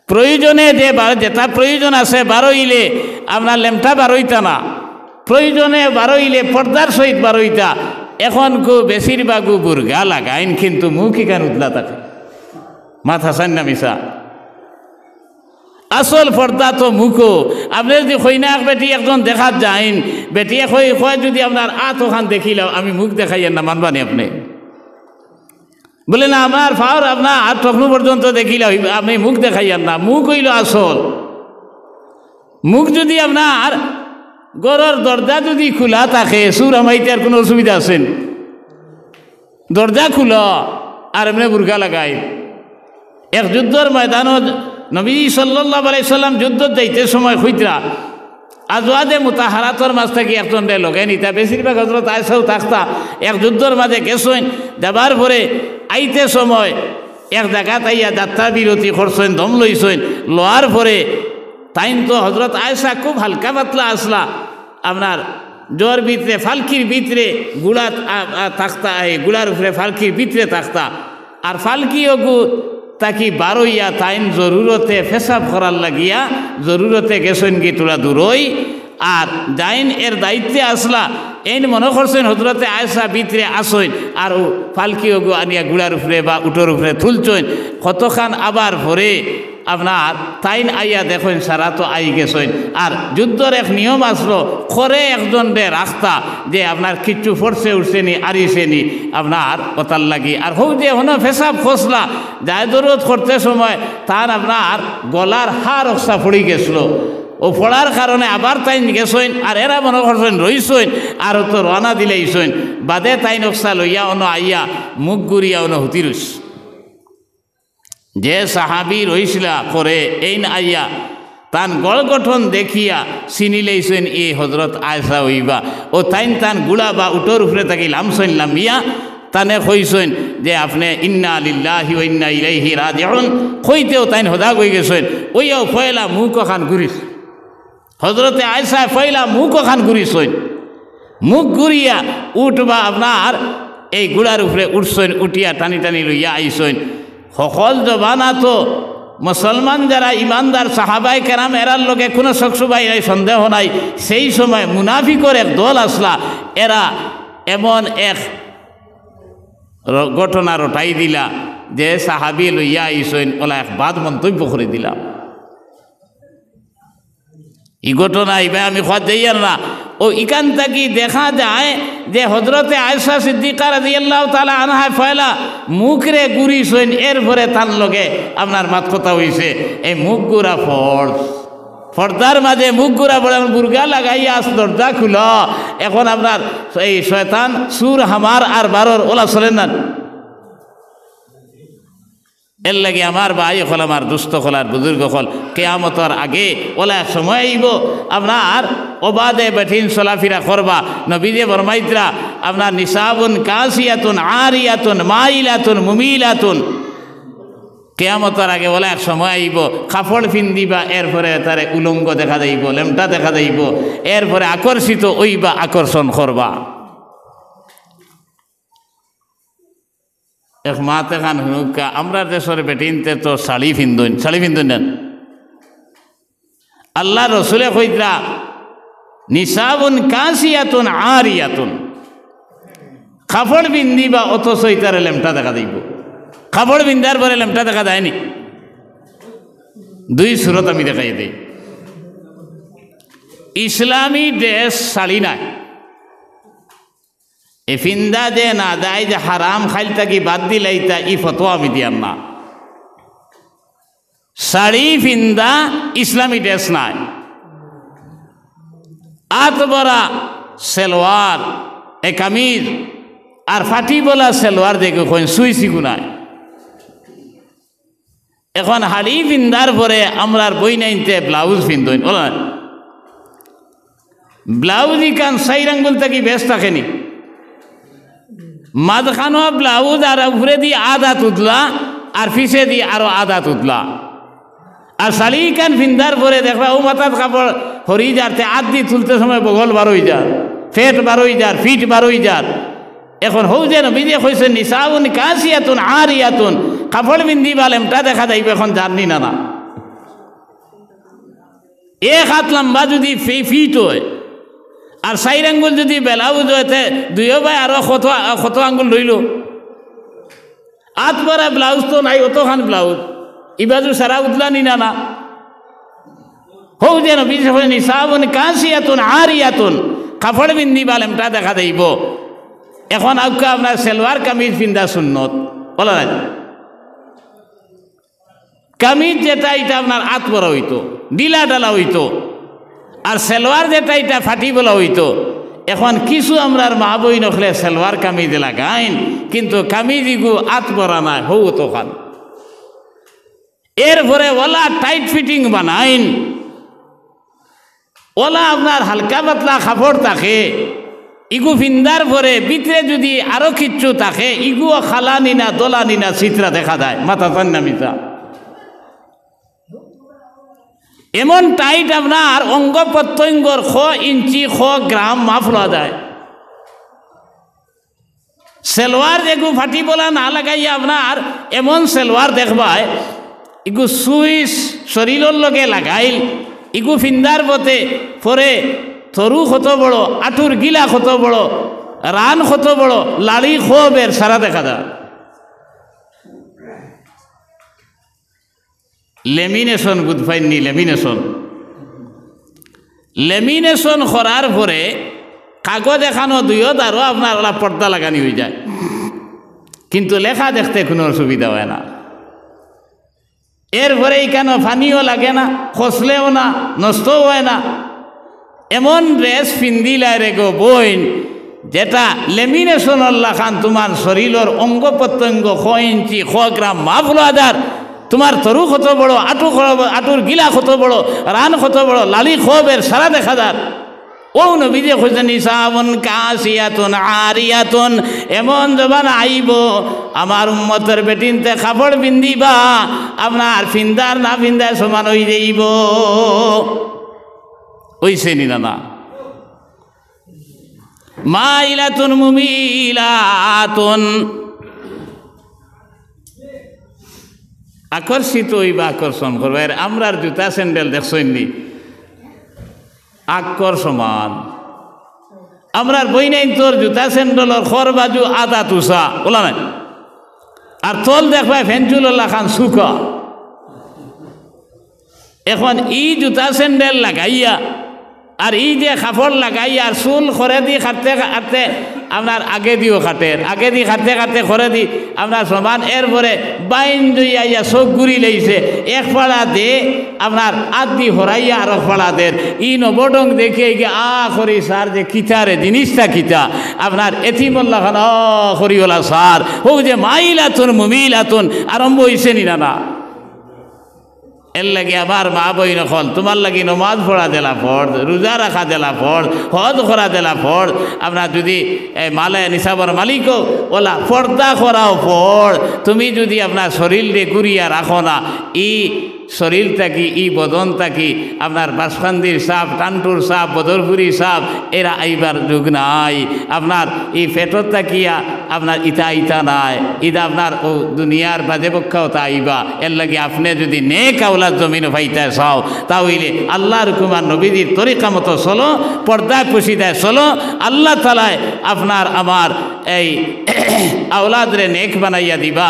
প্রয়োজনে যে যেটা প্রয়োজন আছে বারোইলে আপনার লেমটা বারোইতা না, প্রয়োজনে বারোইলে পর্দার সহিত বারোইতা। এখন কো বেশিরভাগু বুর্গা লাগাইন, কিন্তু মুখ ইখান উতলা থাকে। মাথা সান্না মিশা আসল পর্দা তো মুখো। আপনি যদি খৈনাক বেটি একজন দেখা যাইন, বেটিয়ে কয় যদি আপনার ওখান দেখিলাম আমি মুখ দেখাইয়েন না, মানবানি আপনি? বলে না, আমার ফাওয়ার আপনার ঠকনু পর্যন্ত দেখিলাম আপনি মুখ দেখাইয়েন না। মুখ হইল আসল। মুখ যদি আপনার গরর দরজা যদি খোলা থাকে, সুর আমাইতে আর কোনো অসুবিধা আছেন? দরজা খুলো আর এমনি বুরকা লাগাই। এক যুদ্ধর ময়দানত নবী সাল্লাল্লাহু আলাইহি সাল্লাম যুদ্ধ যাইতে সময় হইতরা আজওয়াজে মুতাহারাতর মাঝ থেকে একজন লগে নিতা, বেশিরভাগ হজরত আয়েশাও থাকতা। এক যুদ্ধর মাঝে গেছেন, যাবার পরে আইতে সময় এক জায়গা তাইয়া যাত্রা বিরতি করছেন, দম লইছেন। লোয়ার পরে তাইন তো হজরত আয়েশা খুব হালকা পাতলা আসলা, আপনার জ্বর ভিতরে ফালকির ভিতরে গুড়া থাকতা, গুড়ার উপরে ফালকির ভিতরে থাকতা। আর ফালকিও গু তাকি বারইয়া তাইন জরুরতে পেশাব করার লাগিয়া জরুরতে গেছেন কি তোরা দূরই। আর যাইন এর দায়িত্বে আসলা, এন মনে করছেন হজরতে আয়েশা ভিতরে আসইন আর ফালকিও গু আনিয়া গুড়ার উপরে বা উটোর উপরে তুলছেন। কতখান আবার ভরে আপনার তাইন আইয়া দেখেন সারা তো আই গেছেন। আর যুদ্ধর এক নিয়ম আসলো, করে একজন রে রাস্তা যে আপনার কিচ্ছু ফরসে উঠছেনি আরিসেনি আপনার কথার লাগি। আর হোক যে হনো ফেসাব খসলা যায় দরদ করতে সময় তার আপনার গলার হার অক্সা পড়ে গেছিল। ও পড়ার কারণে আবার তাইন গেছেন। আর এরা মনে করছেন রইছেন আর তো রওনা দিলেইছেন। বাদে তাইন অক্সা লইয়া অন আইয়া মুখ গুড়িয়া অন হুতি রইস। যে সাহাবি রইসলা করে এই আইয়া তান গড় গঠন দেখিয়া চিনি লইছেন এই হজরত আয়েশা হইবা। ও তাইন তান গুড়া বা উটোর উপরে থাকি লামছেন, লামিয়া তানে কইছেন যে আপনি ইন্না লিল্লাহি ওয়া ইন্না ইলাইহি রাজিউন কইতেও তাইন হদা কই গেছেন। ওইয়াও ফয়লা মুখ খান ঘুরিস, হজরতে আয়েশা ফয়লা মুখ খান ঘুরিছেন। মুখ ঘুরিয়া উঠবা আপনার এই গুড়ার উপরে উঠছেন, উঠিয়া টানি টানি লইয়া আইছেন। সকল জবানা তো মুসলমান যারা ইমানদার সাহাবাই কেরাম এরার লোকে কোনো শখসুবাই নাই, সন্দেহ নাই। সেই সময় মুনাফিকর এক দল আসলা, এরা এমন এক ঘটনা রটাই দিলা যে সাহাবি লইয়া আইসেন ওলা এক বাদ মন্তব্য করে দিলাম। এই ঘটনা এবার আমি খোঁজ যাইয়ার না। ও ইকান থাকি দেখা যায় যে হজরতে আয়েশা সিদ্দিকা রাদিয়াল্লাহু তাআলা আনহা ফয়লা মুখরে গুড়িছেন, এরপরে তার লগে আপনার মাত কথা হইছে। এই মুখ গুড়া ফর্দার মাঝে মুখ গুড়া পড়ে বুর্গা লাগাইয়া দরজা খুল। এখন আপনার এই শয়তান সুর হামার আর বারোর ওলা চলেন না। এর লাগে আমার ভাই হল, আমার দুস্থ হল আর বুজুর্গ হল, কেয়ামতর আগে ওলা সময় আইব আপনার অবাধে বেঠিন চলাফিরা করবা। নবীজে বরমাইত্রা আপনার নিসাবুন কাসিয়াতুন আরিয়াতুন মাইলাতুন মুমিলাতুন। কেয়ামতর আগে ওলা এক সময় আইব কাপড় পিন্দিবা, এরপরে তারে উলঙ্গ দেখা যাইব, লেমটা দেখা যাইব, এরপরে আকর্ষিত ওইবা আকর্ষণ করবা। এক মাতে খান হুনুকা আমরা দেশের বেটিনতে তো শাড়ি পিন্ধন নেন। আল্লাহ রসুলে কইরা নিসাবুন কাসিয়াতুন আরিয়াতুন, কাপড় পিন্দিবা অথচ ইতারে লেমটা দেখা যাইব। কাপড় পিন্দার পরে লেমটা দেখা যায়নি। দুই সুরত আমি দেখাই দিই। ইসলামী ড্রেস শাড়ি নাই, এ ফিন্দা যে না দেয় যে হারাম খাইলতা কি বাদ দিলাইতা, ই ফতোয়া আমি দিয়ার না। শাড়ি ফিন্দা ইসলামী ড্রেস নাই। আত বরা সেলোয়ার এ কামিজ আর ফাটি বলা সেলোয়ার দেখে কইন সুই সিগু নাই। এখন হাড়ি ফিন্দার পরে আমরার বই নাইতে ব্লাউজ ফিন্দইন বলা, ব্লাউজ ইকান সাইর আঙ্গুল থাকি বেশ থাকেনি। মাঝখানো ব্লাউজ আর উপরে দিয়ে আধা তুতলা আর পিছে দিয়ে আরো আধা তুতলা। আর শাড়ি কান ফিন্দার পরে দেখবা ও মাথার কাপড় হরি যাতে আধ দিয়ে তুলতে সময় বগল বারোই যার, ফেট বারোই যার, ফিট বারোই যার। এখন হৌ যেন বিজে হয়েছে নিসাউন কাসিয়াতুন আরিয়াতুন, কাপড় বিন্দি বালেমটা দেখা যাইবে এখন জানি না। এক হাত লম্বা যদি ফিট হয় আর চাইর আঙ্গুল যদি ব্লাউজ হইতে দুইও ভাই আরো কত আঙ্গুল রইল। আত পরা ব্লাউজ তো নাই, অতখান ব্লাউজ ইবাজু সারা উতলা নি না। হৌ যেন বিশেষ করে নিসাবুন কাসিয়াতুন আরিয়াতুন কাপড় বিন্দি বালেমটা দেখা দেব। এখন আউকা আপনার সেলওয়ার কামিজ পিন্দা সুন্নত বলা না, কামিজ যেটা এটা আপনার আত বড় হইতো, ডিলা ডালা হইতো, আর সেলওয়ার যেটা এটা ফাটি বলা হইতো। এখন কিছু আমরার মা বই নখলে সেলওয়ার কামিজ লাগাইন, কিন্তু কামিজ ইগু আত বড়া নাই হৌ তো খান। এরপরে ওলা টাইট ফিটিং বানাইন, ওলা আপনার হালকা পাতলা কাপড় থাকে, ইগু ফিন্দার পরে ভিতরে যদি আরো কিচ্ছু থাকে ইগুও খালা নিনা দোলা নিনা চিত্রা দেখা যায় মাথা চান্না মিতা। এমন টাইট আপনার অঙ্গ প্রত্যঙ্গর 100 ইঞ্চি 100 গ্রাম মাপ লওয়া যায়। সেলওয়ার যেগু ফাটি বলা না লাগাইয়া আপনার এমন সেলওয়ার দেখবায় ইগু সুইচ শরীরের লগে লাগাইল, ইগু ফিন্দার পথে পরে থরু কত বড়, আঁটুর গিলা কত বড়, রান কত বড়, লাড়ি খোবের সারা দেখা যায়। লেমিনেশন বুধফাইনি লেমিনেশন করার পরে কাগজ এখানো দুইত আরও আপনার ওলা পর্দা লাগানি হয়ে যায়, কিন্তু লেখা দেখতে কোনো অসুবিধা হয় না। এরপরে কেন ফানিও লাগে না, খসলেও না, নষ্টও হয় না। এমন ড্রেস পিন্দিলাই রে গো বইন যেটা লেমিনেশন খান তোমার শরীরের অঙ্গ প্রত্যঙ্গ 100 ইঞ্চি 100 গ্রাম মাপ লওয়াদার, তোমার তরু কত বড়, আঁটুর গিলা কত বড়, রান কত বড়, লালি খবের সারা দেখা যার। ও নবীজে খুঁজছেন নিসাবুন কাসিয়াতুন আরিয়াতুন, এমন জবান আইব আমার উম্মতের বেটিনতে কাপড় পিন্দিবা আপনার ফিন্দার না ফিন্দার সমান হয়ে যাইব। ওইছে নিনা না মাইলাতুন মুমিলাতুন, আকর্ষিত হইবা আকর্ষণ করবে। আমরার জুতা স্যান্ডেল দেখছইনি আকর সমান, আমরার বই নাই তোর জুতা স্যান্ডেলর খর বাজু আদা তুষা বলা নাই, আর তোল দেখবাই ফেঞ্চুল্লাহ খান সুখা। এখন ই জুতা স্যান্ডেল লাগাইয়া আর ই যে কাপড় লাগাইয়া আর চুল খরে দি কাটতে কাটতে আপনার আগে দিও কাটের, আগে দি কাটতে কাটতে খরে দি আপনার সমান। এরপরে বাইন দইয়া চোখ গুড়ি লাইছে, এক পাড়া দে আপনার আদ দি হরাইয়া আর এক পাড়া দের ই নবডং দেখে গিয়ে করি সার যে কিতারে জিনিসটা কিতা আপনার এথিমল্লা খান করিওলা সার হো যে মাইলাতুন মুমিলাতুন আরম্ভ হইছে নিনা না। এর লাগে আবার মা বই নকল তোমার লাগি নমাজ পড়া দিলা ফর্দ, রোজা রাখা দিলা ফর্দ, হজ করা দিলা ফর্দ। আপনার যদি মালে নিসাবর মালিকও ওলা পর্দা করাও ফর্দ। তুমি যদি আপনার শরীর দিয়ে ঘুরিয়া রাখো না, ই শরীর থাকি ই বদন থাকি আপনার বাসখান্দির সাপ, টান্টুর সাপ, বদরপুরি সাপ এরা আইবার যুগ নাই। আপনার এই পেটর থাকিয়া আপনার ইটা নাই, ইটা আপনার ও দুনিয়ার বাজে পক্ষাও তা আইবা। এর লাগে আপনি যদি নেক আওলাদ জমিন ভাইতে চাও তাহলে আল্লাহর হুকুমান নবীজির তরিকা মতো চলো, পর্দায় পুষিদায় চলো। আল্লাহ তালায় আপনার আমার এই আওলাদরে নেক বানাইয়া দিবা।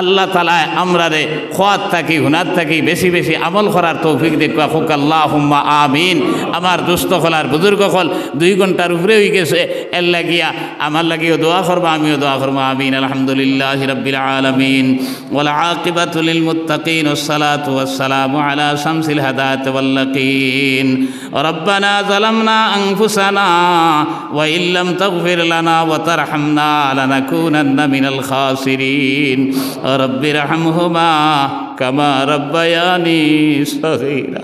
আল্লাহ তালায় আমরা রে খোয়াত থাকি হুনার থাকি বেশি বেশি আমল করার তৌফিক দেখবা। হোক আল্লাহুম্মা আমিন। আমার দুস্থ হলার বুজুর্গ হল 2 ঘন্টার উপরে হয়ে গেছে, এর লাগিয়া আমার লাগিও দোয়া করবো, আমিও দোয়া করবো। আমিন। আলহামদুলিল্লাহি রাব্বিল আলামিন ওয়াল আকিবাতু লিল মুত্তাকিন ওয়াসসালাতু ওয়াসসালামু আলা শামসিল হাদায়াতি ওয়াল লাকিন। রব্বানা যালামনা আনফুসানা ওয়া ইল্লাম তাগফির লানা ওয়া তারহামনা লানাকুনান্না মিনাল খাসিরিন। রব্বিরহামহুমা কামা রব্বায়ানি সগীরা।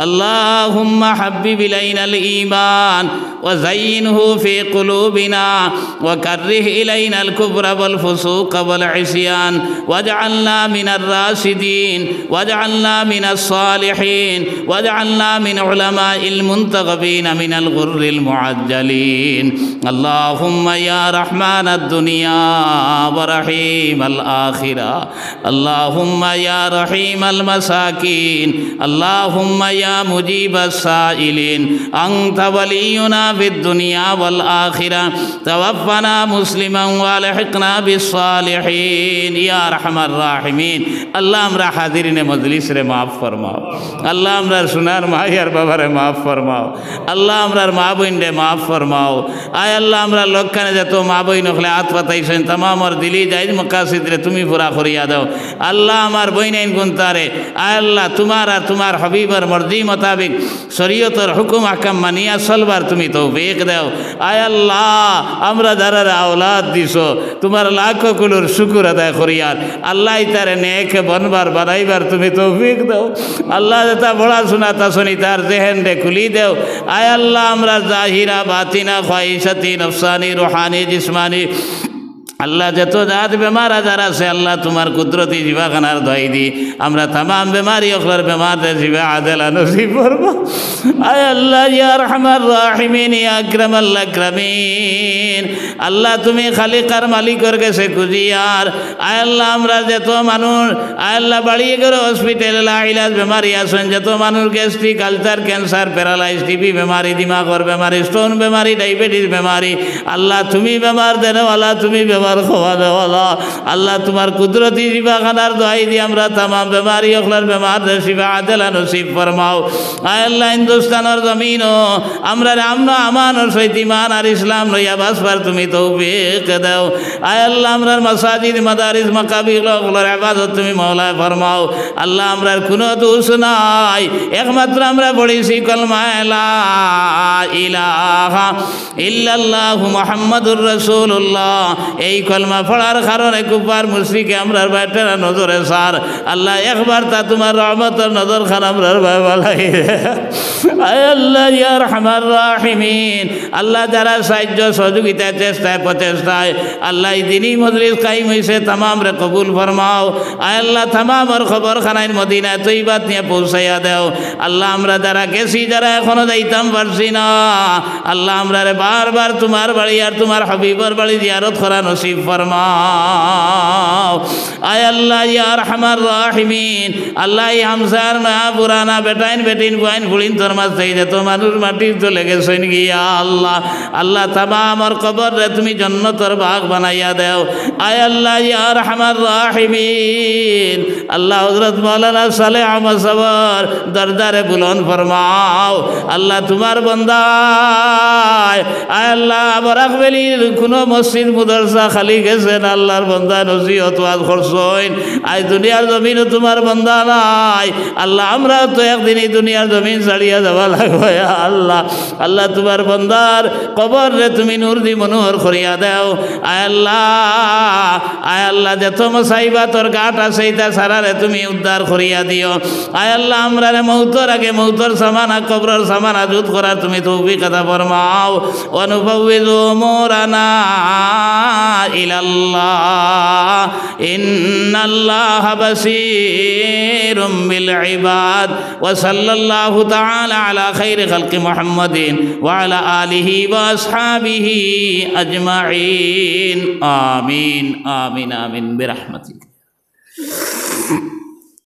আল্লাহুম্মা হাব্বিব ইলাইনাল ঈমান ওয়া যায়্যিনহু ফি কুলুবিনা ওয়া কাররিহ ইলাইনাল কুফরা ওয়াল ফুসুকা ওয়াল ইসয়ান ওয়াজআলনা মিনার রাশিদিন ওয়াজআলনা মিনাস সালিহিন ওয়াজআলনা মিন উলামাইল মুনতাখাবিন মিনাল গুররিল মুআজ্জালিন। আল্লাহুম্মা ইয়া রাহমানাদ দুনিয়া ওয়া রাহিমাল আখিরা। আল্লাহুম্মা ইয়া يا رحيم المساكين اللهم يا مجيب السائلين أنت ولينا في الدنيا والآخرة توفنا مسلما والحقنا بالصالحين يا أرحم الراحمين الله আমরা হাজিরিনে মজলিস রে মাফ ফরমাও আল্লাহ আমরা সোনার মাইয়ার বাবারে মাফ ফরমাও আল্লাহ আমরার মা বোন রে মাফ ফরমাও আয় আল্লাহ আমরা লোকখানে যত মা বোন হলে হাত পাতাইছেন तमाम और दिली जायज मकासिद रे তুমি पूरा करिया দাও আল্লাহ আমার বইনাইন গুনতারে আয় আল্লাহ তোমার আর তোমার হাবিবের মর্জি মোতাবেক শরীয়তের হুকুম আহকাম মানিয়া চলবার তুমি তৌফিক দাও আয় আল্লাহ আমরা যারা আওলাদ দিছো তোমার লাখো কুলোর শুকর আদায় করিয়ার আল্লাহ তারে নেক বনবার বানাইবার তুমি তৌফিক দাও আল্লাহ যেটা পড়াশোনা তা শুনি তার জেহেন রে খুলি দেও আয় আল্লাহ আমরা জাহিরা বাতিনা খ্বাহিশাতি নফসানি রুহানি জিসমানি আল্লাহ যত জাত বেমার আজার আছে আল্লাহ তোমার কুদরতি জিবাখানার দোয়াই দি আমরা तमाम বেমারি ওখলার বেমার দে জিবা আদেলা নসিব করব আয় আল্লাহ ইয়া রহমান রাহিমিন ইয়া আকরামাল আকরামিন আল্লাহ তুমি খালিকার মালিকের কাছে খুঁজিয়ার আয় আল্লাহ আমরা যত মানুষ আয় আল্লাহ বাড়িয়ে করে হসপিটালে লাইলাজ বেমারি আছেন যত মানুষ gastric ulcer cancer paralyse TB বেমারি দিমাগর বেমারি স্টোন বেমারি ডায়াবেটিস বেমারি আল্লাহ তুমি বেমার দেনেওয়ালা তুমি বেমার আল্লাহ তোমার কুদরতি জিবাখানার দোয়াই দিয়ে আমরা तमाम বেমারি ওখলার বেমার শিফা আদেলা নসিব ফরমাও আয় আল্লাহ হিন্দুস্তানের জমিনও আমরা আমনা আমানোর সহিত ঈমান আর ইসলাম লইয়া বাসবার তুমি তৌফিক দাও আয় আল্লাহ আমরার মাসাজিদ মাদারিস মাকাবির ওখলার ইবাদত তুমি মওলা ফরমাও আল্লাহ আমরার কোনো দোষ নাই একমাত্র আমরা পড়েছি কলমা লা ইলাহা ইল্লাল্লাহু মুহাম্মাদুর রাসূলুল্লাহ এই কলমা পড়ার কারণে কুফার মুশরিকে আমরার বাইটেরা নজরে সার আল্লাহ একবার তা তোমার রহমতের নজর খান আমরার বালাই আয় আল্লাহ ইয়া রহমান রাহিমিন আল্লাহ যারা সাহায্য সহযোগিতায় চেষ্টায় প্রচেষ্টায় আল্লাহ এই দিনই মজলিস কায়েম হইছে तमाम রে কবুল ফরমাও আয় আল্লাহ तमाम আর খবর খানায় মদিনায় তৈবাত নিয়ে পৌঁছাইয়া দাও আল্লাহ আমরা যারা গেছি যারা এখনো যাইতাম পারছি না আল্লাহ আমরা রে বারবার তোমার বাড়ি আর তোমার হাবিবের বাড়ি জিয়ারত করা নসিব ফরমাও আয় আল্লাহ ইয়া রহমান রাহিমিন আল্লাহ হামসার মা পুরানা বেটাইন বেটিন বুয়াইন ফুলিন তোর মাছ থেকে যেত মানুষ মাটির তো লেগেছেন গিয়া আল্লাহ আল্লাহ तमाम আর কবর রে তুমি জান্নাতের বাগ বানাইয়া দাও আয় আল্লাহ ইয়া রহমান রাহিমিন আল্লাহ হযরত মাওলানা সালেহ আহমদ সবর দরদারে বুলন্দ ফরমাও আল্লাহ তোমার বান্দা আয় আল্লাহ বরাক বেলির কোনো মসজিদ মুদরসা খালি গেছেন আল্লাহর বান্দা নসিহত ওয়াজ করছেন আজ দুনিয়ার জমিনও তোমার বান্দা নাই আল্লাহ আমরা তো একদিন এই দুনিয়ার জমিন ছাড়িয়া যাওয়া লাগবে আল্লাহ আল্লাহ তোমার বান্দার কবর রে তুমি নূর দি মনোহর করিয়া দাও আয় আল্লাহ যত মসাইবা তোর গাট আছে তা সারা রে তুমি উদ্ধার করিয়া দিও আয় আল্লাহ আমরা রে মৌতর আগে মৌতর সামানা কবরের সামানা জুত করার তুমি তৌফিক আতা ফরমাও অনুফাউযু উমুরানা ইলাল্লাহ ইন্নাল্লাহা বাসীরুম বিল ইবাদ ওয়া সাল্লাল্লাহু তাআলা আলা খাইরি খালকি মুহাম্মাদিন ওয়া আলা আলিহি ওয়া আসহাবিহি আজমাইন আমিন আমিন আমিন বিরহমাতিক।